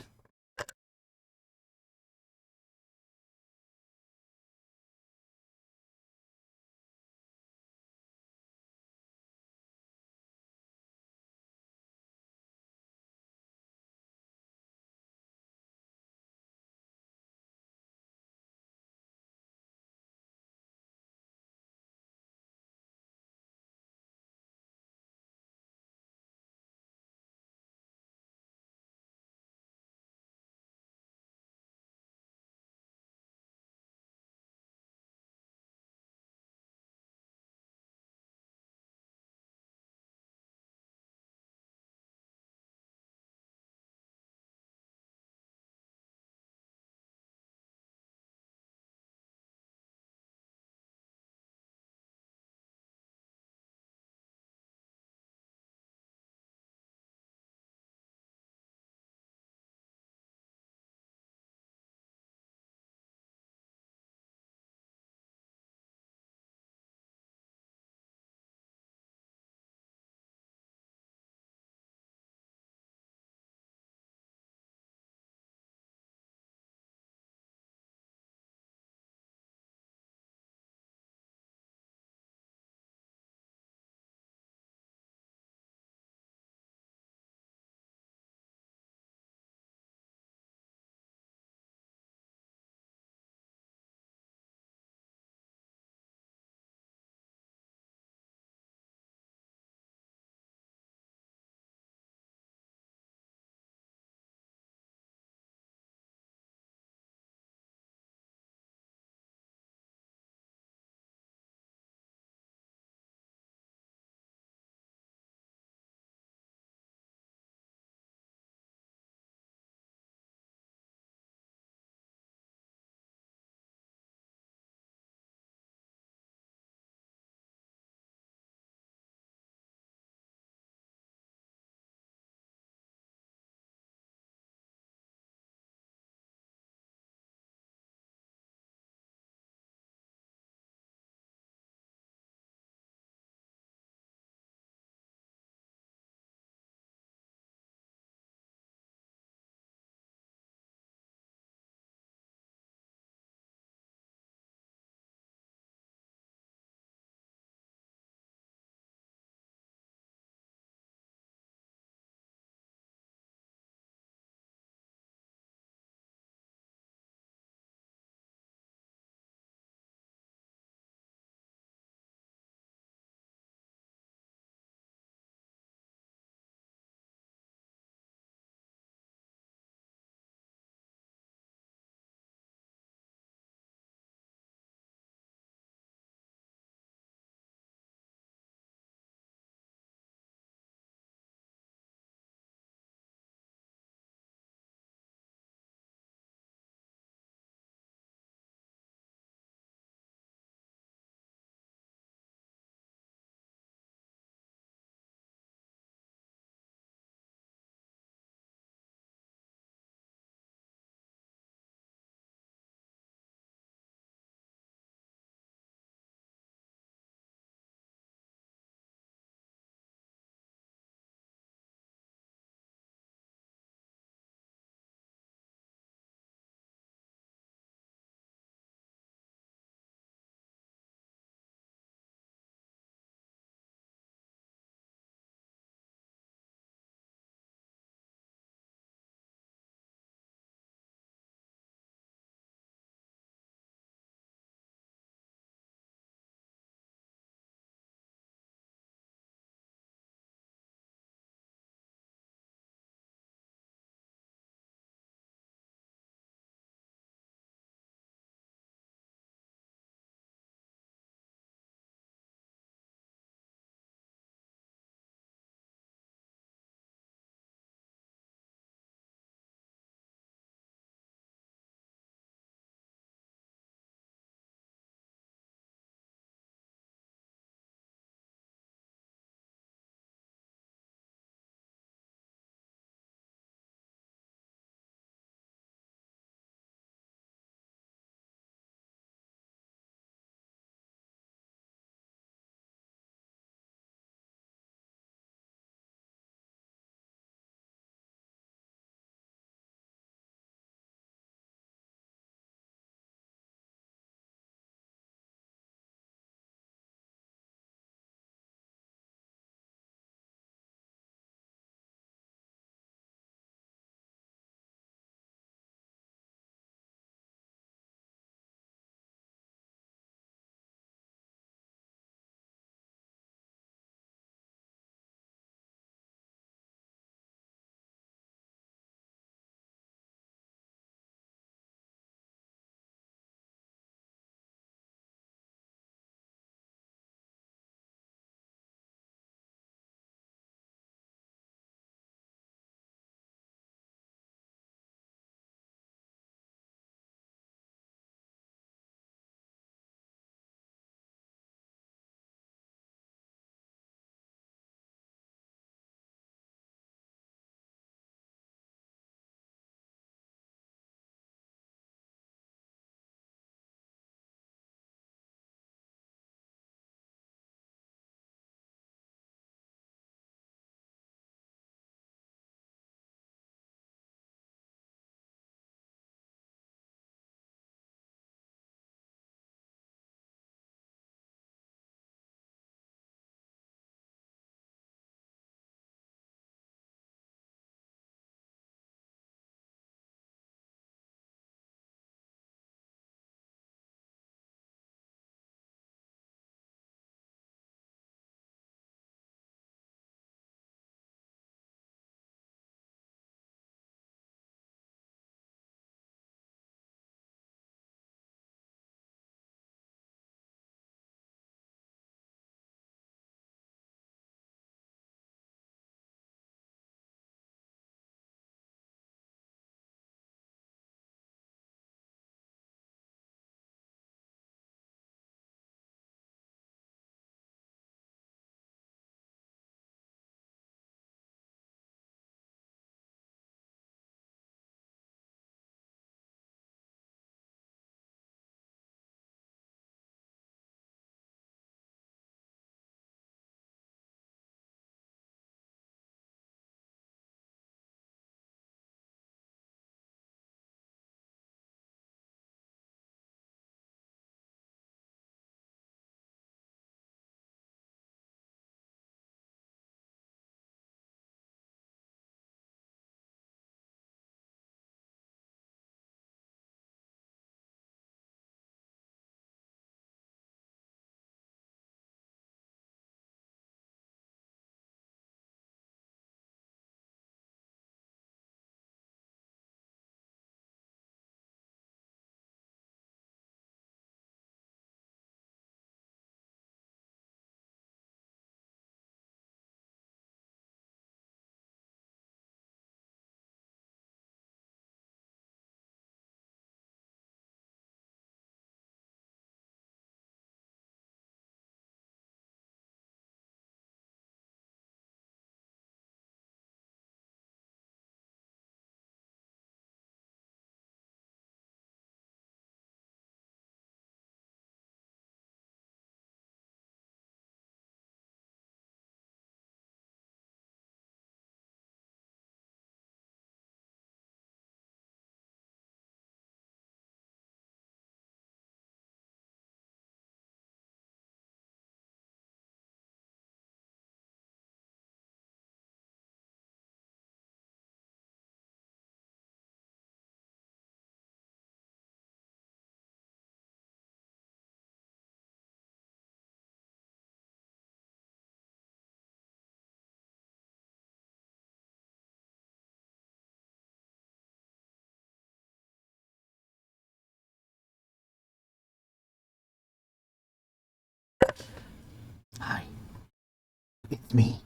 S4: It's me.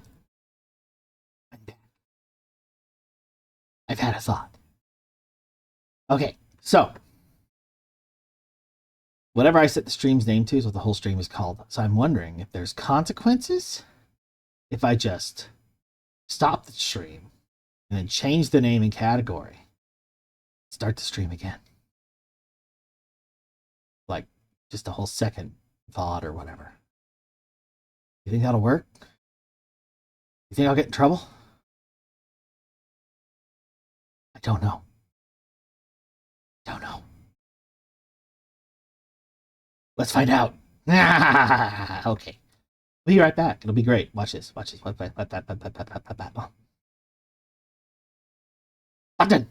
S4: I'm back. I've had a thought. Okay, so whatever I set the stream's name to is what the whole stream is called. So I'm wondering if there's consequences if I just stop the stream and then change the name and category, start the stream again. Like just a whole second thought or whatever. You think that'll work? You think I'll get in trouble? I don't know. Don't know. Let's find out. Okay. We'll be right back. It'll be great. Watch this. Watch this. Button.